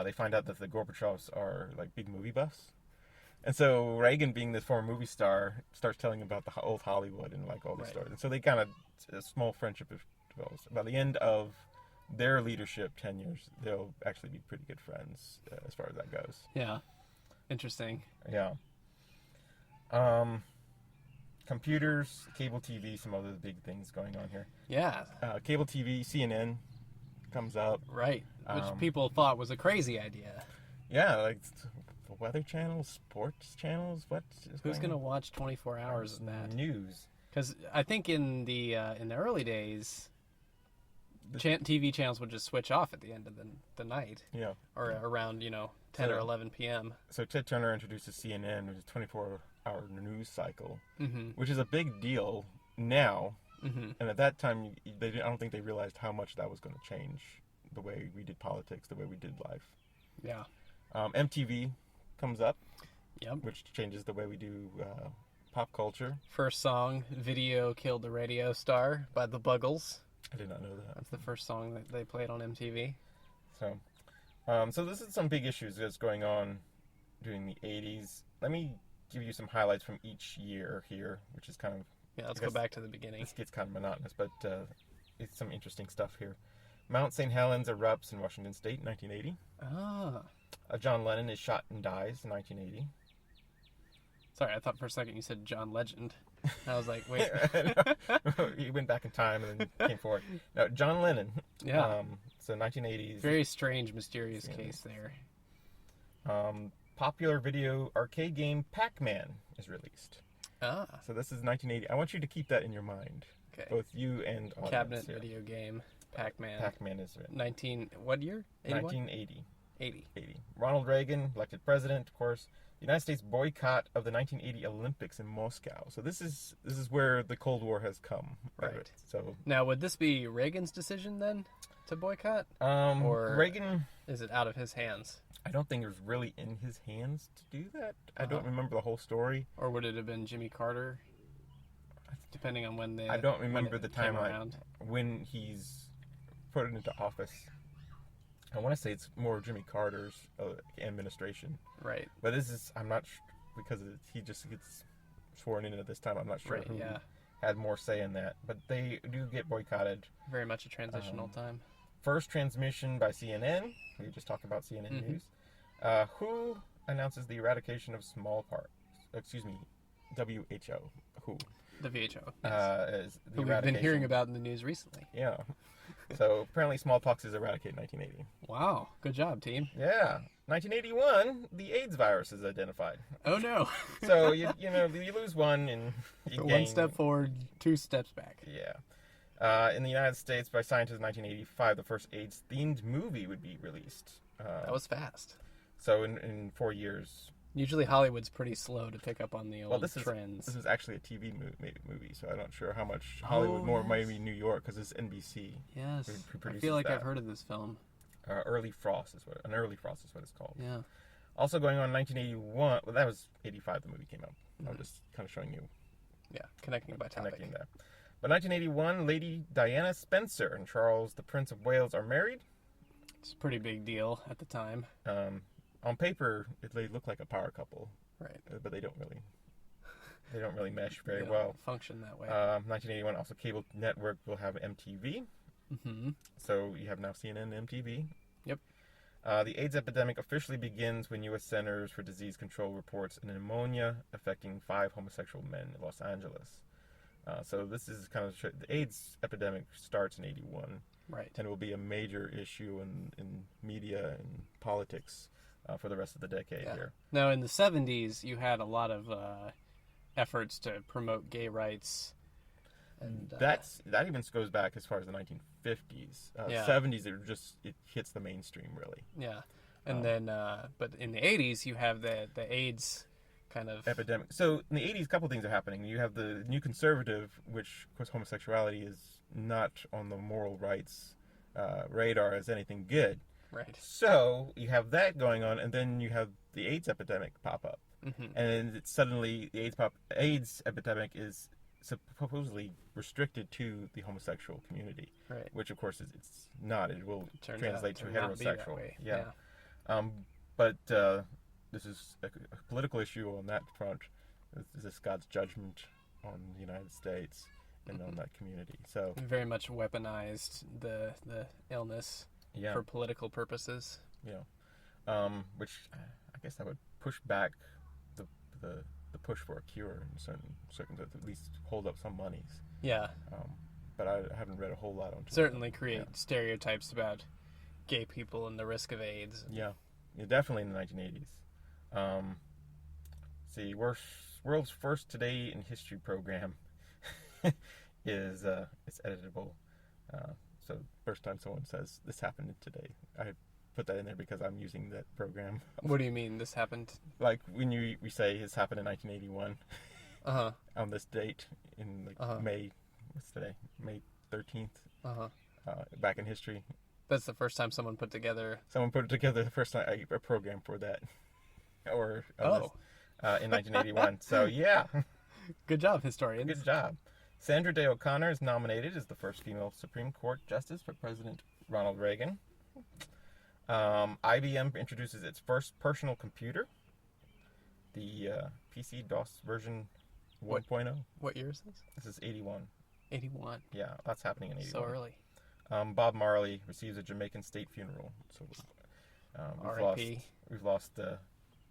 they find out that the Gorbachevs are like big movie buffs. And so Reagan, being this former movie star, starts telling about the old Hollywood and like all these stories. And so they kind of, a small friendship develops. By the end of their leadership tenures, they'll actually be pretty good friends as far as that goes. Yeah. Interesting. Yeah. Computers, cable TV, some other big things going on here. Yeah. Cable TV, CNN comes up. Right. Which people thought was a crazy idea. Yeah, like the Weather Channel, sports channels. Who's going to watch 24 hours of that? News. Because I think in the early days, TV channels would just switch off at the end of the night. Yeah. Or around 10 or 11 p.m. So Ted Turner introduces CNN, which is a 24-hour news cycle, which is a big deal now. And at that time, I don't think they realized how much that was going to change the way we did politics, the way we did life. Yeah. MTV comes up, which changes the way we do pop culture. First song, Video Killed the Radio Star by the Buggles. I did not know that. That's the first song that they played on MTV. So this is some big issues that's going on during the 80s. Let me give you some highlights from each year here, which is kind of... Yeah, let's go back to the beginning. This gets kind of monotonous, but it's some interesting stuff here. Mount St. Helens erupts in Washington State in 1980. John Lennon is shot and dies in 1980. Sorry, I thought for a second you said John Legend. I was like, wait. He went back in time and then came forward. No, John Lennon. Yeah. So 1980s. Very strange, mysterious case there. Popular video arcade game Pac-Man is released. So this is 1980. I want you to keep that in your mind. Okay. Both you and audience. Cabinet video game Pac-Man. Pac-Man is written. What year? 81? 1980. 80. Ronald Reagan, elected president, of course. The United States boycott of the 1980 Olympics in Moscow. So this is where the Cold War has come. Right. So now, would this be Reagan's decision then to boycott? Or Reagan, is it out of his hands? I don't think it was really in his hands to do that. I don't remember the whole story. Or would it have been Jimmy Carter? Depending on when they... I don't remember the timeline when he's put into office. I want to say it's more Jimmy Carter's administration. Right. But this is, I'm not sure, because he just gets sworn in at this time. I'm not sure who had more say in that. But they do get boycotted. Very much a transitional time. First transmission by CNN. We just talked about CNN News. WHO announces the eradication of smallpox. Excuse me, WHO. WHO. The WHO. Yes. Who we've been hearing about in the news recently. Yeah. So apparently smallpox is eradicated in 1980. Wow. Good job, team. Yeah. 1981, the AIDS virus is identified. Oh, no. So, you lose one and you gain... One step forward, 2 steps back. Yeah. In the United States, by scientists in 1985, the first AIDS-themed movie would be released. That was fast. So in 4 years... Usually Hollywood's pretty slow to pick up on the old trends. This is actually a TV movie, so I'm not sure how much Hollywood, more maybe New York, because it's NBC. Yes, I feel like I've heard of this film. Early Frost is what it's called. Yeah. Also going on in 1981, well, that was 85 the movie came out. I'm just kind of showing you. Yeah, connecting by topic. Connecting that. But 1981, Lady Diana Spencer and Charles, the Prince of Wales, are married. It's a pretty big deal at the time. On paper, they look like a power couple, right? But they don't really mesh very well. Function that way. 1981, also cable network will have MTV. Mm-hmm. So you have now CNN and MTV. Yep. The AIDS epidemic officially begins when U.S. Centers for Disease Control reports a pneumonia affecting 5 homosexual men in Los Angeles. So this is kind of the AIDS epidemic starts in 81. Right. And it will be a major issue in media and politics for the rest of the decade here. Now, in the 70s, you had a lot of efforts to promote gay rights. And that even goes back as far as the 1950s. 70s, it hits the mainstream, really. Yeah. And then, but in the 80s, you have the AIDS kind of epidemic. So in the 80s, a couple things are happening. You have the New Conservative, which, of course, homosexuality is not on the moral rights radar as anything good. Right. So you have that going on, and then you have the AIDS epidemic pop up. Mm-hmm. And suddenly the AIDS epidemic is supposedly restricted to the homosexual community. Right. Which, of course, it's not. It will translate to not be that heterosexual. way. Yeah. But this is a political issue on that front. This is God's judgment on the United States and on that community. So very much weaponized the illness for political purposes. Yeah. Which I guess that would push back the push for a cure in certain circumstances, at least hold up some monies. Yeah. But I haven't read a whole lot on it. Certainly create stereotypes about gay people and the risk of AIDS. Yeah, definitely in the 1980s. See, world's first Today in History program is it's editable. So first time someone says this happened today, I put that in there because I'm using that program. What do you mean this happened? Like when we say this happened in 1981 on this date in May. What's today? May 13th. Back in history. That's the first time someone put together. Someone put together the first time a program for that, or in 1981. So yeah. Good job, historians. Good job. Sandra Day O'Connor is nominated as the first female Supreme Court Justice for President Ronald Reagan. IBM introduces its first personal computer, the PC-DOS version 1.0. What year is this? This is 81. 81. Yeah, that's happening in 81. So early. Bob Marley receives a Jamaican state funeral. So we've lost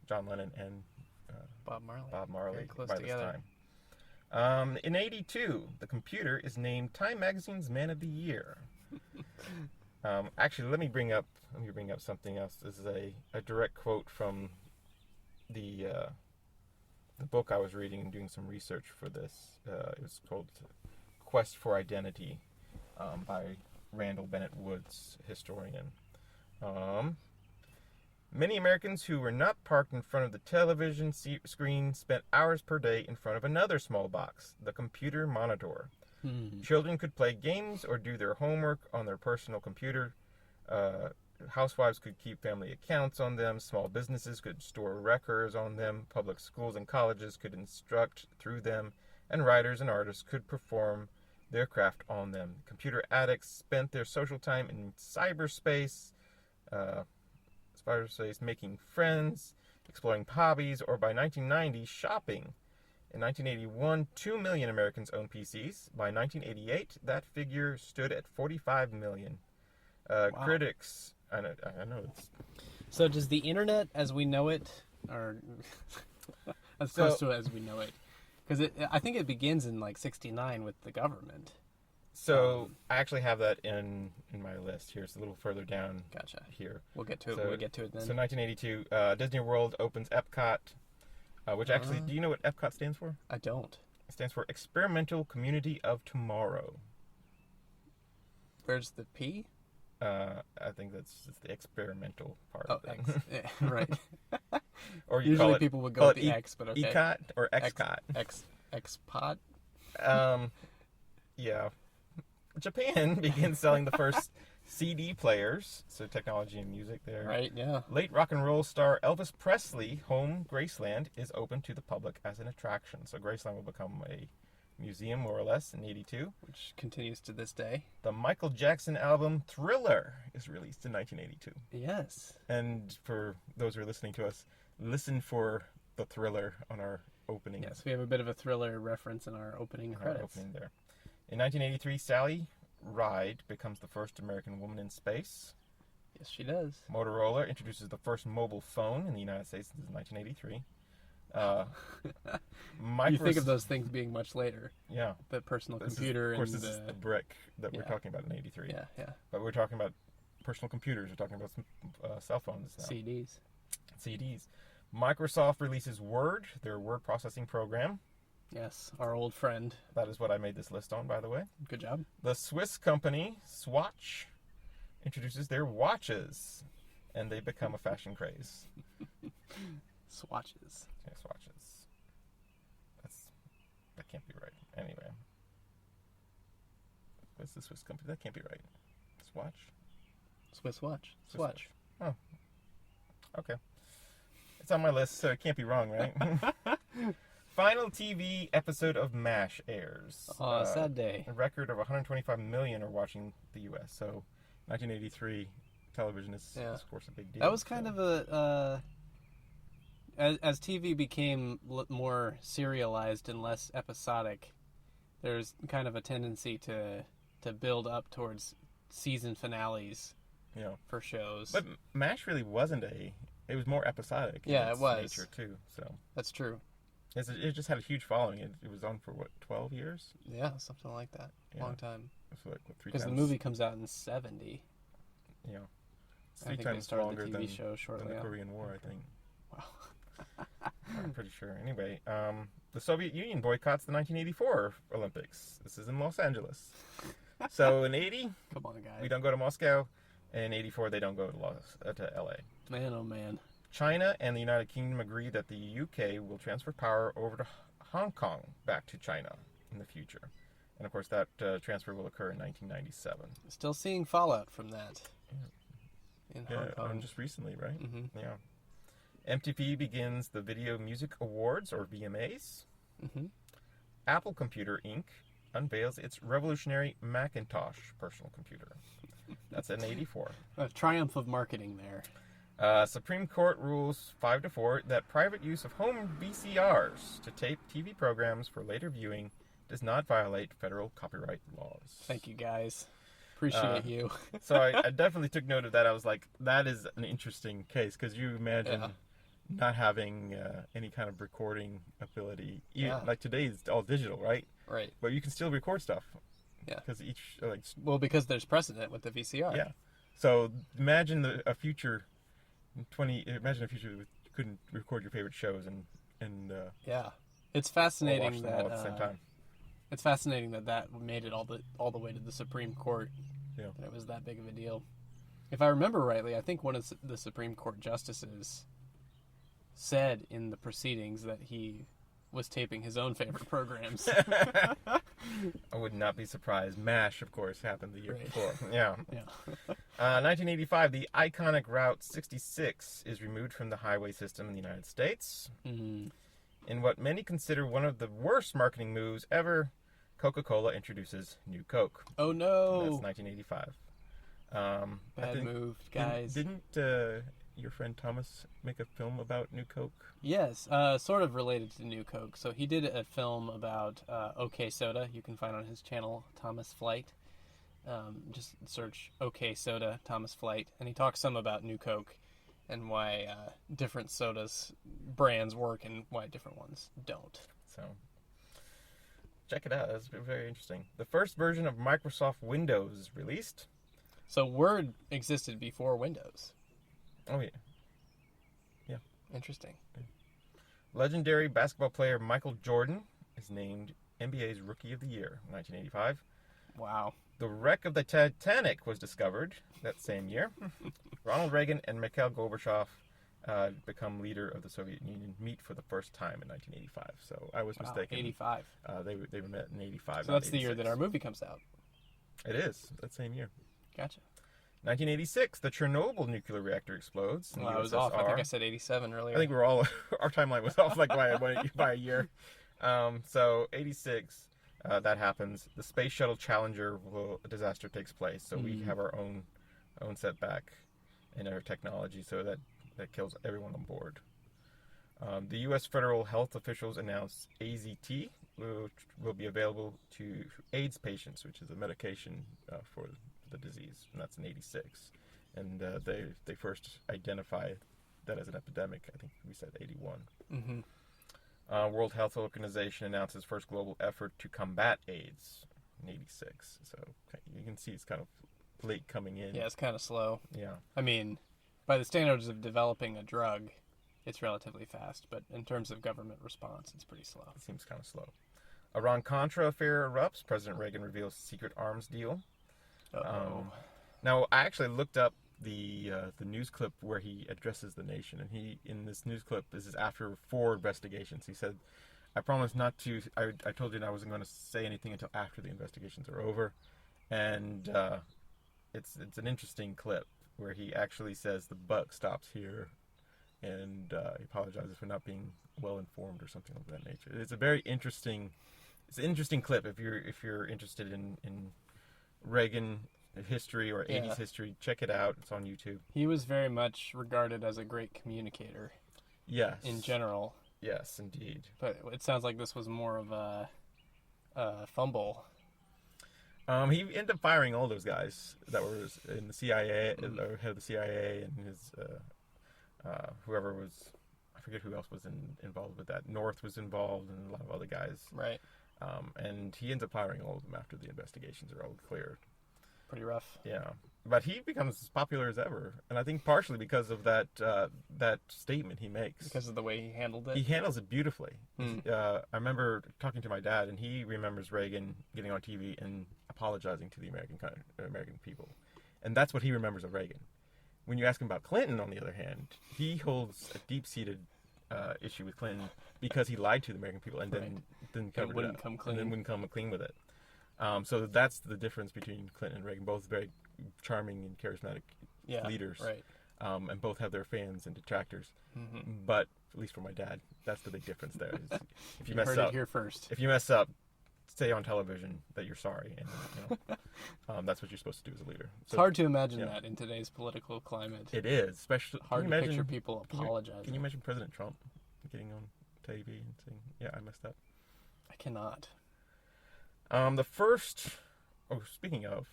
John Lennon and Bob Marley. Very close by together. this time. In 82, the computer is named Time Magazine's Man of the Year. Actually, let me bring up something else. This is a direct quote from the book I was reading and doing some research for this. It was called Quest for Identity by Randall Bennett Woods, historian. Many Americans who were not parked in front of the television screen spent hours per day in front of another small box, the computer monitor. Children could play games or do their homework on their personal computer. Housewives could keep family accounts on them. Small businesses could store records on them. Public schools and colleges could instruct through them. And writers and artists could perform their craft on them. Computer addicts spent their social time in cyberspace, making friends, exploring hobbies, or by 1990, shopping. In 1981, 2 million Americans owned PCs. By 1988, that figure stood at 45 million. Wow. Critics, I know it's... So does the internet as we know it, or as close to it as we know it, because I think it begins in like 1969 with the government. So I actually have that in my list here. It's a little further down. Gotcha. Here. We'll get to it when we get to it then. So 1982, Disney World opens Epcot, which actually, do you know what Epcot stands for? I don't. It stands for Experimental Community of Tomorrow. Where's the P? I think that's the experimental part of things. Right. Or you usually call it, people would go with the X, but okay. ECOT or XCOT. X-Pod? Yeah. Japan begins selling the first CD players, so technology and music there. Right, yeah. Late rock and roll star Elvis Presley home Graceland is open to the public as an attraction. So Graceland will become a museum, more or less, in 82. Which continues to this day. The Michael Jackson album Thriller is released in 1982. Yes. And for those who are listening to us, listen for the Thriller on our opening. Yes, we have a bit of a Thriller reference in our opening credits. There. In 1983, Sally Ride becomes the first American woman in space. Yes, she does. Motorola introduces the first mobile phone in the United States in 1983. You think of those things being much later. Yeah. The personal computer. Of course, this is the brick that we're talking about in 83. Yeah. But we're talking about personal computers. We're talking about some cell phones now. CDs. Microsoft releases Word, their word processing program. Yes, our old friend. That is what I made this list on, by the way. Good job. The Swiss company, Swatch, introduces their watches, and they become a fashion craze. Swatches. Yeah, swatches. That can't be right. Anyway. What's the Swiss company? That can't be right. Swatch? Swiss watch. Swatch. Oh. Okay. It's on my list, so it can't be wrong, right? Final TV episode of MASH airs. Oh, sad day. A record of 125 million are watching the U.S., so 1983 television is, of course, a big deal. That was kind of a... As TV became more serialized and less episodic, there's kind of a tendency to build up towards season finales for shows. But MASH really wasn't it was more episodic in its nature, too. So that's true. It just had a huge following. It was on for, 12 years? Yeah, something like that. Yeah. Long time. Because the movie comes out in 70. Yeah. It's I 3 think times they started longer the TV show shortly than the after. Korean War, I think. Wow. I'm pretty sure. Anyway, the Soviet Union boycotts the 1984 Olympics. This is in Los Angeles. So in 80, come on, guys, we don't go to Moscow. And in 84, they don't go to LA. Man, oh man. China and the United Kingdom agree that the UK will transfer power over to Hong Kong back to China in the future. And of course, that transfer will occur in 1997. Still seeing fallout from that. In Hong Kong. Just recently, right? Mm-hmm. Yeah. MTV begins the Video Music Awards, or VMAs. Mm-hmm. Apple Computer Inc. unveils its revolutionary Macintosh personal computer. That's in 84. A triumph of marketing there. Supreme Court rules 5-4 that private use of home VCRs to tape TV programs for later viewing does not violate federal copyright laws. Thank you, guys. Appreciate you. So I definitely took note of that. I was like, that is an interesting case, because you imagine not having any kind of recording ability. Like today, it's all digital, right? Right. But you can still record stuff. Yeah. Because because there's precedent with the VCR. Yeah. So imagine a future where you couldn't record your favorite shows and it's fascinating watch them all at the same time. It's fascinating that made it all the way to the Supreme Court. Yeah. And it was that big of a deal. If I remember rightly, I think one of the Supreme Court justices said in the proceedings that he was taping his own favorite programs. I would not be surprised. MASH, of course, happened the year before. Yeah. 1985, the iconic Route 66 is removed from the highway system in the United States. Mm-hmm. In what many consider one of the worst marketing moves ever, Coca-Cola introduces New Coke. Oh, no. And that's 1985. Bad move, guys. Didn't your friend Thomas make a film about New Coke? Yes, sort of related to New Coke. So he did a film about OK Soda. You can find on his channel, Thomas Flight. Just search OK Soda, Thomas Flight. And he talks some about New Coke and why different sodas brands work and why different ones don't. So check it out. It's very interesting. The first version of Microsoft Windows is released. So Word existed before Windows. Oh, yeah. Yeah. Interesting. Yeah. Legendary basketball player Michael Jordan is named NBA's Rookie of the Year in 1985. Wow. The wreck of the Titanic was discovered that same year. Ronald Reagan and Mikhail Gorbachev become leader of the Soviet Union, meet for the first time in 1985. So I was mistaken. 85. They met in 85. So that's the year that our movie comes out. It is. That same year. Gotcha. 1986, the Chernobyl nuclear reactor explodes. Well, I was off. I think I said 87 earlier. I think we were all, our timeline was off like by a year. So 86, that happens. The Space Shuttle Challenger disaster takes place. So we have our own setback in our technology. So that kills everyone on board. The U.S. federal health officials announced AZT will be available to AIDS patients, which is a medication for the disease, and that's in 86. and they first identified that as an epidemic. I think we said 81. Mm-hmm. World Health Organization announces first global effort to combat AIDS in 86. So you can see it's kind of late coming in. Yeah, it's kind of slow. Yeah. I mean, by the standards of developing a drug, it's relatively fast, but in terms of government response, it's pretty slow. It seems kind of slow. Iran-Contra affair erupts. President Reagan reveals secret arms deal. Now, I actually looked up the news clip where he addresses the nation, and in this news clip, this is after 4 investigations. He said, "I promise not to. I told you I wasn't going to say anything until after the investigations are over," and it's an interesting clip where he actually says the buck stops here, and he apologizes for not being well informed or something of that nature. It's a very interesting. It's an interesting clip if you're interested in Reagan history or 80s history. Check it out. It's on YouTube. He was very much regarded as a great communicator. Yes. In general. Yes, indeed. But it sounds like this was more of a fumble. He ended up firing all those guys that were in the CIA, or head of the CIA, and his whoever was, I forget who else was involved with that. North was involved, and a lot of other guys. Right. And he ends up firing all of them after the investigations are all cleared. Pretty rough. Yeah, but he becomes as popular as ever, and I think partially because of that statement he makes. Because of the way he handled it. He handles it beautifully. I remember talking to my dad, and he remembers Reagan getting on TV and apologizing to the American people, and that's what he remembers of Reagan. When you ask him about Clinton, on the other hand, he holds a deep-seated issue with Clinton because he lied to the American people and then wouldn't come clean. And then wouldn't come clean with it. So that's the difference between Clinton and Reagan. Both very charming and charismatic leaders. Right. And both have their fans and detractors. Mm-hmm. But at least for my dad, that's the big difference there. If you mess heard up, it here first. If you mess up, say on television that you're sorry, and that's what you're supposed to do as a leader. So, it's hard to imagine that in today's political climate. It is, especially hard to picture people apologizing. Can you imagine President Trump getting on TV and saying, "Yeah, I messed up"? I cannot. The first. Oh, speaking of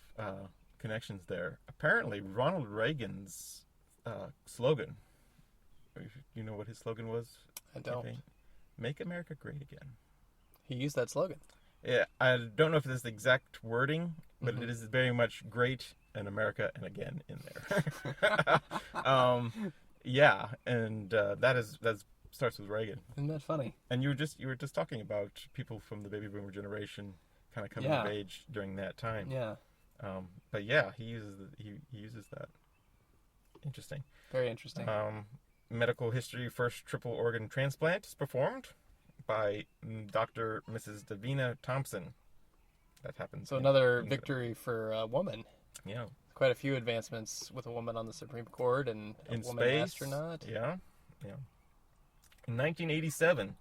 connections, there apparently Ronald Reagan's slogan. You know what his slogan was? I don't. Make America Great Again. He used that slogan. Yeah, I don't know if this is the exact wording, but it is very much great and America and again in there. Yeah, and that starts with Reagan. Isn't that funny? And you were just talking about people from the baby boomer generation kind of coming of age during that time. Yeah. But yeah, he uses that. Interesting. Very interesting. Medical history: first triple organ transplant is performed by Dr. Mrs. Davina Thompson. That happens. So another victory for a woman. Yeah. Quite a few advancements with a woman on the Supreme Court and a woman space, astronaut. Yeah. In 1987,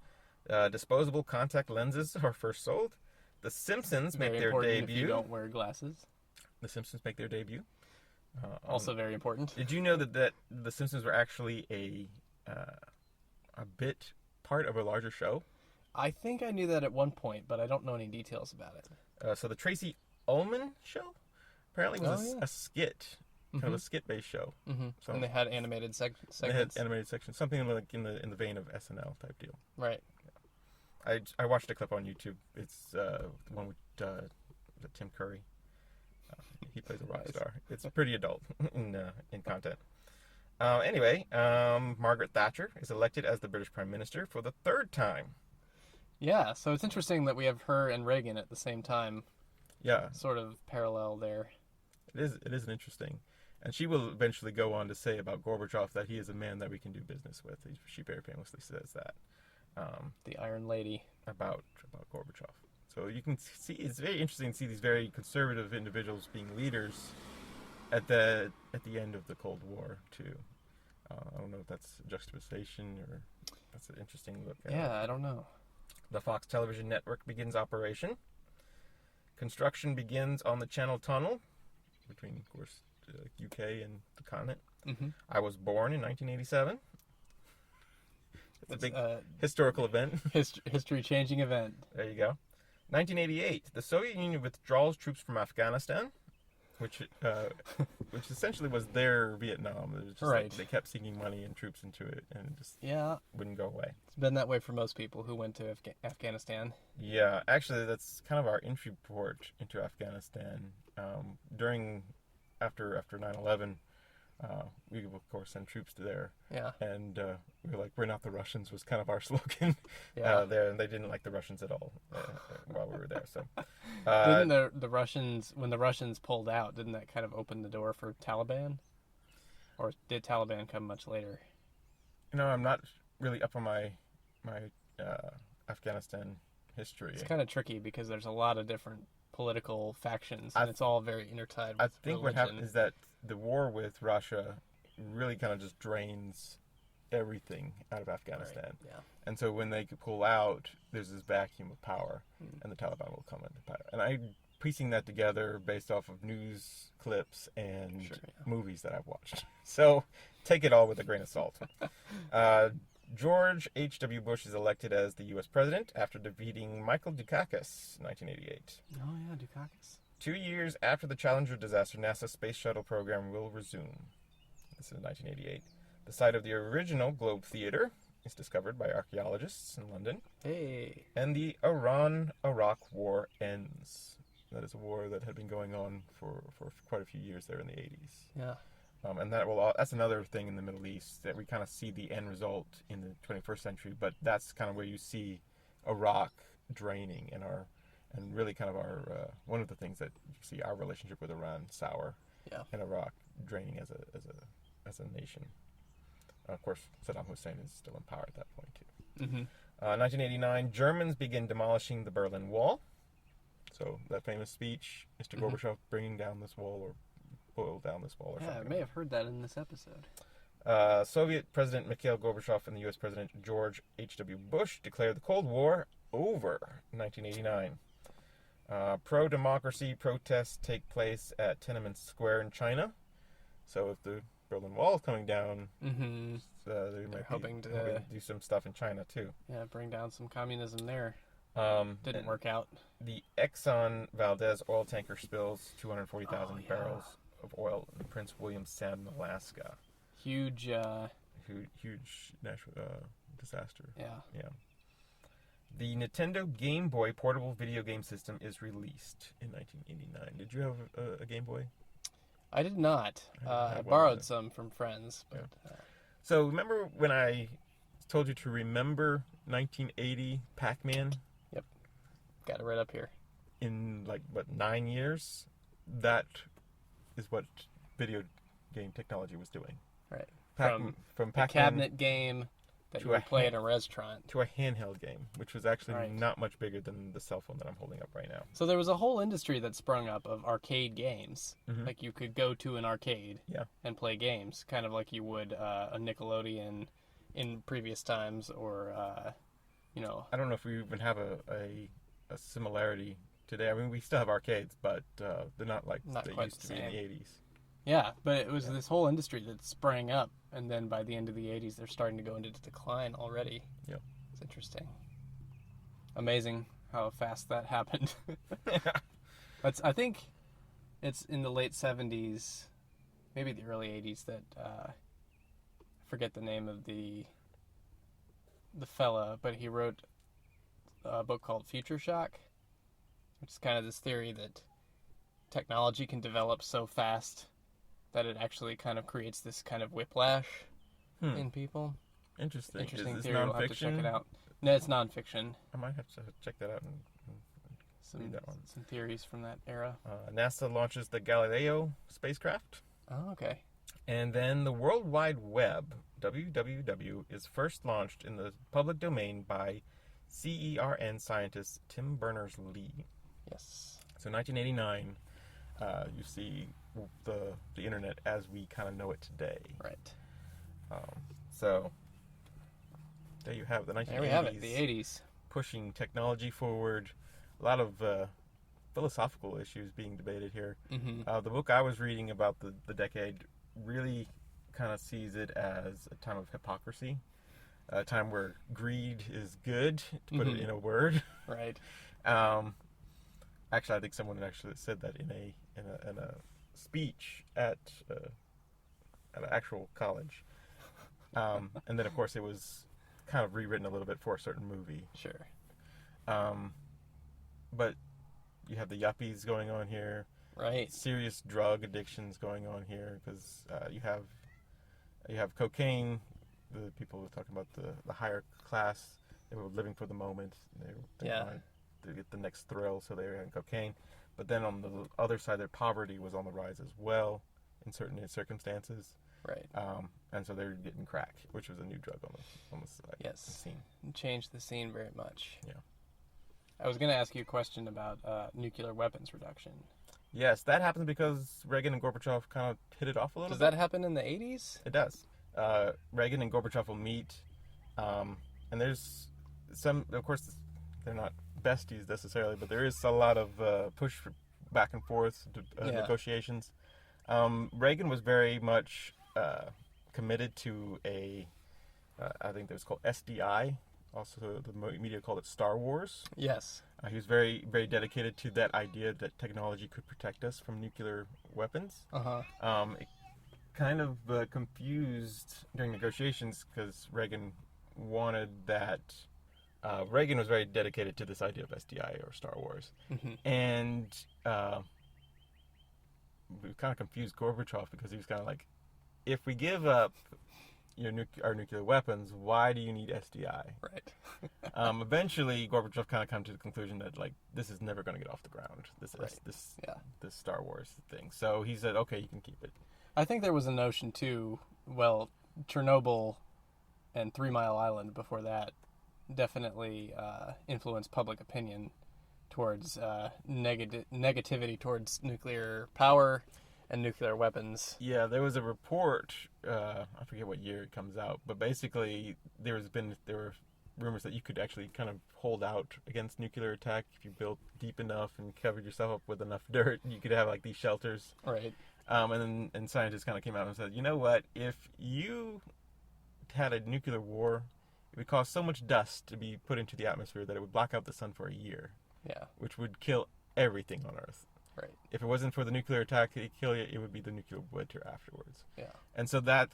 disposable contact lenses are first sold. The Simpsons make their debut. If you don't wear glasses. The Simpsons make their debut. Also very important. Did you know that the Simpsons were actually a bit part of a larger show? I think I knew that at one point, but I don't know any details about it. So the Tracy Ullman show apparently was a skit, kind of a skit-based show. Mm-hmm. So, and they had animated segments. They had animated sections, something like in the vein of SNL type deal. Right. I watched a clip on YouTube. It's the one with Tim Curry. He plays a rock star. It's pretty adult in content. Anyway, Margaret Thatcher is elected as the British Prime Minister for the 3rd time. Yeah, so it's interesting that we have her and Reagan at the same time. Yeah. Sort of parallel there. It is an interesting. And she will eventually go on to say about Gorbachev that he is a man that we can do business with. She very famously says that. The Iron Lady. About Gorbachev. So you can see, it's very interesting to see these very conservative individuals being leaders at the end of the Cold War too. I don't know if that's juxtaposition or that's an interesting look at it. I don't know. The Fox television network begins operation. Construction begins on the Channel Tunnel between, of course, the UK and the continent. Mm-hmm. I was born in 1987. It's a big historical event. History-changing event. There you go. 1988, the Soviet Union withdraws troops from Afghanistan. which essentially was their Vietnam. It was just right. like they kept sinking money and troops into it, and it just wouldn't go away. It's been that way for most people who went to Afghanistan. Yeah, actually, that's kind of our entry port into Afghanistan. After 9/11, we of course sent troops to there. Yeah. And we were like, "We're not the Russians" was kind of our slogan there, and they didn't like the Russians at all while we were there. So didn't the Russians, when the Russians pulled out, didn't that kind of open the door for Taliban, or did Taliban come much later? I'm not really up on my Afghanistan history. It's kind of tricky because there's a lot of different political factions, and it's all very intertied with I think religion. what happened is that the war with Russia really kind of just drains everything out of Afghanistan. Right. Yeah. And so when they pull out, there's this vacuum of power, and the Taliban will come into power. And I'm piecing that together based off of news clips and movies that I've watched. So take it all with a grain of salt. George H.W. Bush is elected as the U.S. president after defeating Michael Dukakis in 1988. Oh, yeah, Dukakis. 2 years after the Challenger disaster, NASA's space shuttle program will resume. This is 1988. The site of the original Globe Theater is discovered by archaeologists in London. Hey. And the Iran-Iraq War ends. That is a war that had been going on for quite a few years there in the 80s. Yeah. And that's another thing in the Middle East that we kind of see the end result in the 21st century, but that's kind of where you see Iraq draining and really kind of our one of the things that you see our relationship with Iran sour, and Iraq draining as a nation. Of course, Saddam Hussein is still in power at that point too. Mm-hmm. 1989, Germans begin demolishing the Berlin Wall. So that famous speech, Mr. Gorbachev bringing down this wall or boil down this wall or something. Yeah, I may have heard that in this episode. Soviet President Mikhail Gorbachev and the U.S. President George H.W. Bush declared the Cold War over in 1989. Pro-democracy protests take place at Tiananmen Square in China. So if the Berlin Wall is coming down, they might be hoping to do some stuff in China too. Yeah, bring down some communism there. Didn't work out. The Exxon Valdez oil tanker spills 240,000 barrels of oil in Prince William Sound, Alaska. Huge natural disaster. Yeah. The Nintendo Game Boy portable video game system is released in 1989. Did you have a Game Boy? I did not. I borrowed some from friends. But, So remember when I told you to remember 1980 Pac-Man? Yep. Got it right up here. In 9 years? That is what video game technology was doing. Right. From a Pac-Man cabinet game that you would play at a restaurant. To a handheld game, which was actually not much bigger than the cell phone that I'm holding up right now. So there was a whole industry that sprung up of arcade games. Mm-hmm. Like you could go to an arcade and play games, kind of like you would a Nickelodeon in previous times, or I don't know if we even have a similarity today. I mean, we still have arcades, but they're not like they used to be in the 80s. Yeah, but it was this whole industry that sprang up, and then by the end of the 80s, they're starting to go into decline already. Yeah. It's interesting. Amazing how fast that happened. I think it's in the late 70s, maybe the early 80s, that I forget the name of the fella, but he wrote a book called Future Shock, which is kind of this theory that technology can develop so fast that it actually kind of creates this kind of whiplash in people. Interesting. Interesting is this theory. We'll have to check it out. No, it's nonfiction. I might have to check that out and read that one. Some theories from that era. NASA launches the Galileo spacecraft. Oh, okay. And then the World Wide Web, WWW, is first launched in the public domain by CERN scientist Tim Berners-Lee. Yes. So 1989, you see the internet as we kind of know it today. Right. So there you have the 1980s. There we have it, the 80s. Pushing technology forward. A lot of philosophical issues being debated here. Mm-hmm. The book I was reading about the decade really kind of sees it as a time of hypocrisy. A time where greed is good, to put it in a word. Right. Actually, I think someone actually said that in a speech at an actual college. And then, of course, it was kind of rewritten a little bit for a certain movie. Sure. But you have the yuppies going on here. Right. Serious drug addictions going on here because you have cocaine. The people were talking about the higher class. They were living for the moment. They wanted to get the next thrill, so they were having cocaine. But then on the other side, their poverty was on the rise as well in certain circumstances. Right. And so they're getting crack, which was a new drug on the side. Yes. The scene. Changed the scene very much. Yeah. I was going to ask you a question about nuclear weapons reduction. Yes, that happens because Reagan and Gorbachev kind of hit it off a little bit. Does that happen in the 80s? It does. Reagan and Gorbachev will meet, and there's some, of course, they're not besties necessarily, but there is a lot of push back and forth, negotiations. Reagan was very much committed to I think it was called SDI. Also, the media called it Star Wars. Yes. He was very, very dedicated to that idea that technology could protect us from nuclear weapons. It kind of confused during negotiations because Reagan wanted that. Reagan was very dedicated to this idea of SDI or Star Wars. Mm-hmm. And we kind of confused Gorbachev because he was kind of like, if we give up our nuclear weapons, why do you need SDI? Right. Eventually, Gorbachev kind of came to the conclusion that this is never going to get off the ground. This Star Wars thing. So he said, okay, you can keep it. I think there was a notion too. Well, Chernobyl and 3 Mile Island before that definitely influenced public opinion towards negativity towards nuclear power and nuclear weapons. Yeah, there was a report, I forget what year it comes out, but basically there were rumors that you could actually kind of hold out against nuclear attack if you built deep enough and covered yourself up with enough dirt. You could have these shelters. Right. And scientists kind of came out and said, you know what, if you had a nuclear war, it would cause so much dust to be put into the atmosphere that it would block out the sun for a year. Yeah. Which would kill everything on Earth. Right. If it wasn't for the nuclear attack to kill you, it would be the nuclear winter afterwards. Yeah. And so that's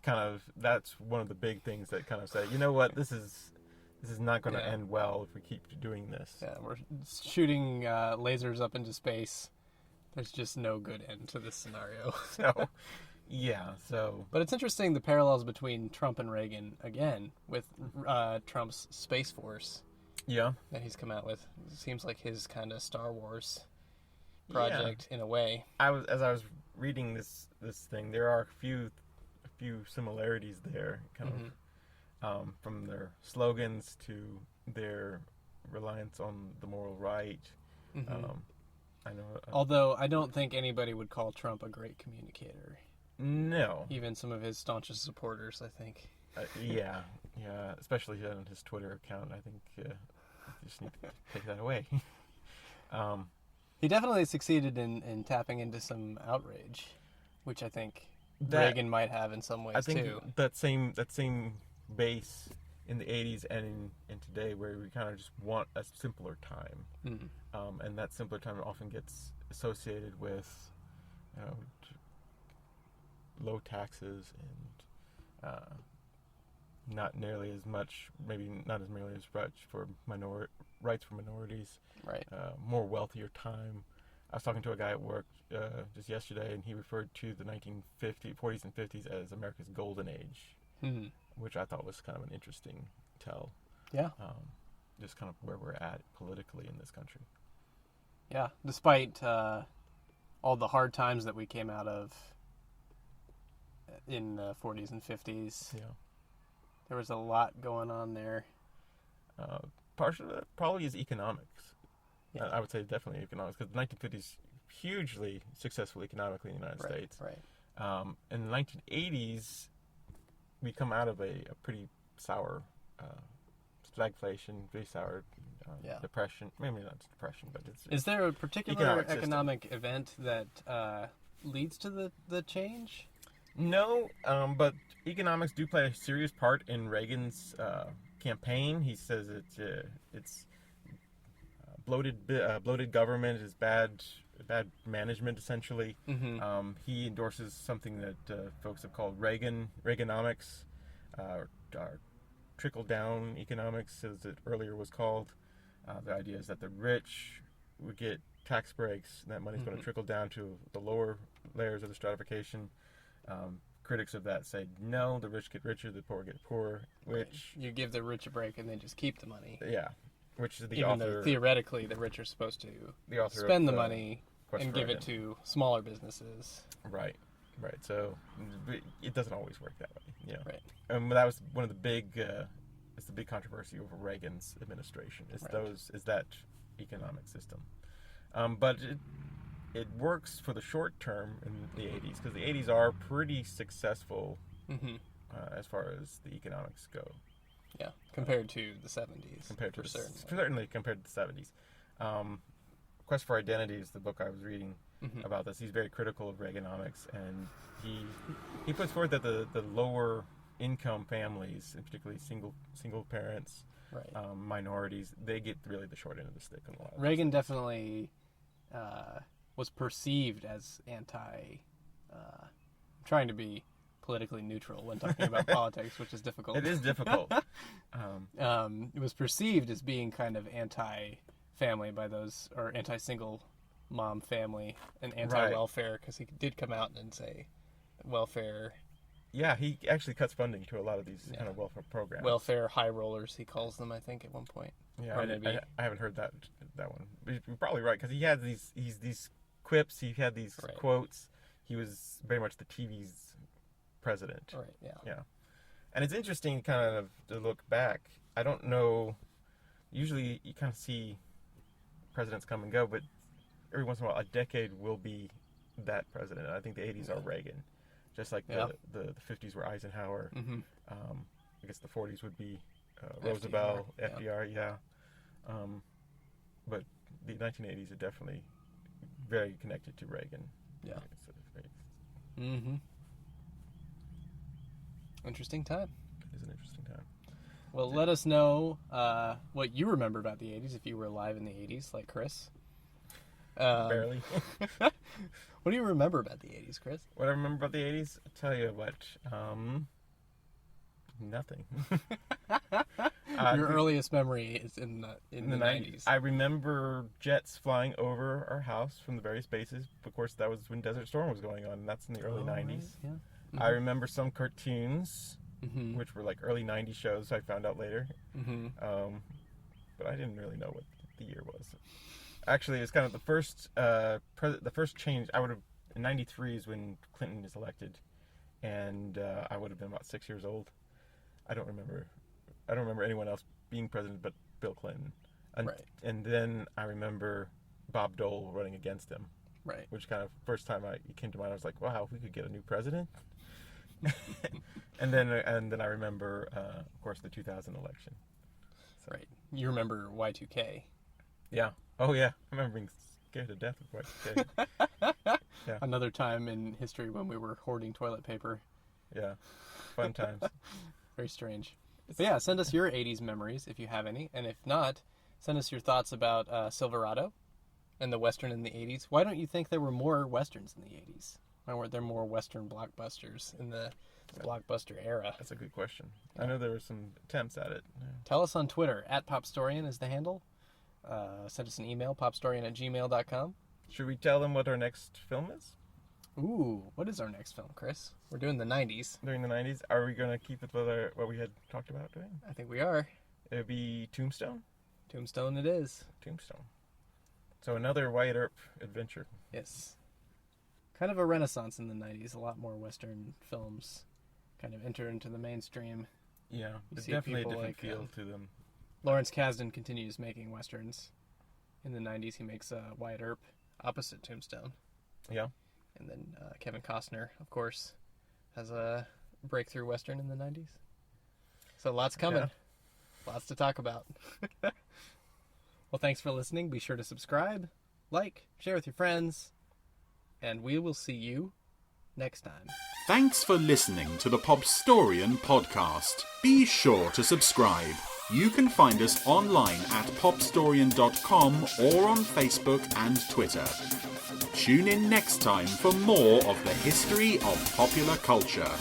one of the big things that kind of say, you know what, this is not going to end well if we keep doing this. Yeah, we're shooting lasers up into space. There's just no good end to this scenario. So. But it's interesting the parallels between Trump and Reagan again with Trump's Space Force. Yeah. That he's come out with. It seems like his kind of Star Wars project in a way. As I was reading this thing, there are a few similarities there, kind of from their slogans to their reliance on the moral right. Mm-hmm. I know. Although I don't think anybody would call Trump a great communicator. No. Even some of his staunchest supporters, I think. Yeah, especially on his Twitter account. I think you just need to take that away. He definitely succeeded in tapping into some outrage, which I think Reagan might have in some ways, too. I think that same base in the 80s and in today, where we kind of just want a simpler time. Mm-hmm. And that simpler time often gets associated with low taxes and not nearly as much, maybe not as nearly as much for rights for minorities. Right. More wealthier time. I was talking to a guy at work just yesterday, and he referred to the 40s and 50s as America's golden age, which I thought was kind of an interesting tell. Yeah. Just kind of where we're at politically in this country. Yeah, despite all the hard times that we came out of in the 40s and 50s. Yeah. There was a lot going on there. Partially, probably is economics. Yeah. I would say definitely economics, because the 1950s hugely successful economically in the United States. Right. In the 1980s, we come out of a pretty sour stagflation, pretty sour depression. Maybe not depression, but it's. Is there a particular economic event that leads to the change? No, but economics do play a serious part in Reagan's campaign. He says it's bloated government is bad bad management, essentially. He endorses something that folks have called Reaganomics, or trickle-down economics, as it earlier was called. The idea is that the rich would get tax breaks, and that money's going to trickle down to the lower layers of the stratification. Critics of that say, no, the rich get richer, the poor get poorer, which... You give the rich a break and they just keep the money. Yeah, which is the Even author... though theoretically the rich are supposed to spend the money and give it to smaller businesses. Right. So it doesn't always work that way. Yeah. Right. And that was one of the big... it's the big controversy over Reagan's administration. Is that economic system. But it works for the short term in the 80s, because the 80s are pretty successful as far as the economics go. Yeah, compared to the 70s. Certainly compared to the 70s. Quest for Identity is the book I was reading about this. He's very critical of Reaganomics, and he puts forth that the lower income families, and particularly single parents, minorities, they get really the short end of the stick on a lot of Reagan definitely was perceived as trying to be politically neutral when talking about politics, which is difficult. It is difficult. It was perceived as being kind of anti-family by those, or anti-single mom family, and anti-welfare, because he did come out and say welfare. Yeah, he actually cuts funding to a lot of these kind of welfare programs. Welfare high rollers, he calls them, I think, at one point. Yeah, I haven't heard that one. But you're probably right, because he had these quips, he had these quotes. He was very much the TV's president. Right, yeah. And it's interesting kind of to look back. I don't know, usually you kind of see presidents come and go, but every once in a while a decade will be that president. I think the 80s are Reagan. Just like the 50s were Eisenhower. I guess the 40s would be Roosevelt, FDR, but the 1980s are definitely very connected to Reagan. Yeah. Interesting time. It is an interesting time. Well, let us know what you remember about the 80s, if you were alive in the 80s, like Chris. Barely. What do you remember about the 80s, Chris? What I remember about the 80s? I'll tell you what. Nothing. Your earliest memory is in the 90s. I remember jets flying over our house from the various bases. Of course, that was when Desert Storm was going on, and that's in the early 90s. Right, yeah. I remember some cartoons, which were like early 90s shows, I found out later. But I didn't really know what the year was. Actually, it's kind of the first change. In 93 is when Clinton is elected, and I would have been about 6 years old. I don't remember anyone else being president but Bill Clinton. And then I remember Bob Dole running against him. Right. Which kind of first time it came to mind, I was like, wow, if we could get a new president. and then I remember, of course, the 2000 election. So. Right. You remember Y2K. Yeah. Oh, yeah. I remember being scared to death of Y2K. Yeah. Another time in history when we were hoarding toilet paper. Yeah. Fun times. Very strange. But yeah, send us your 80s memories if you have any. And if not, send us your thoughts about Silverado and the Western in the 80s. Why don't you think there were more Westerns in the 80s? Why weren't there more Western blockbusters in the blockbuster era? That's a good question. I know there were some attempts at it. Yeah. Tell us on Twitter. @PopStorian is the handle. Send us an email, popstorian@gmail.com. Should we tell them what our next film is? Ooh, what is our next film, Chris? We're doing the 90s. During the 90s? Are we going to keep it with what we had talked about doing? I think we are. It would be Tombstone? Tombstone it is. Tombstone. So another Wyatt Earp adventure. Yes. Kind of a renaissance in the 90s. A lot more Western films kind of enter into the mainstream. Yeah, there's definitely a different feel to them. Lawrence Kasdan continues making Westerns. In the 90s, he makes Wyatt Earp opposite Tombstone. Yeah. And then Kevin Costner, of course, has a breakthrough Western in the 90s. So lots coming. Yeah. Lots to talk about. Well, thanks for listening. Be sure to subscribe, like, share with your friends, and we will see you next time. Thanks for listening to the Popstorian podcast. Be sure to subscribe. You can find us online at popstorian.com or on Facebook and Twitter. Tune in next time for more of the history of popular culture.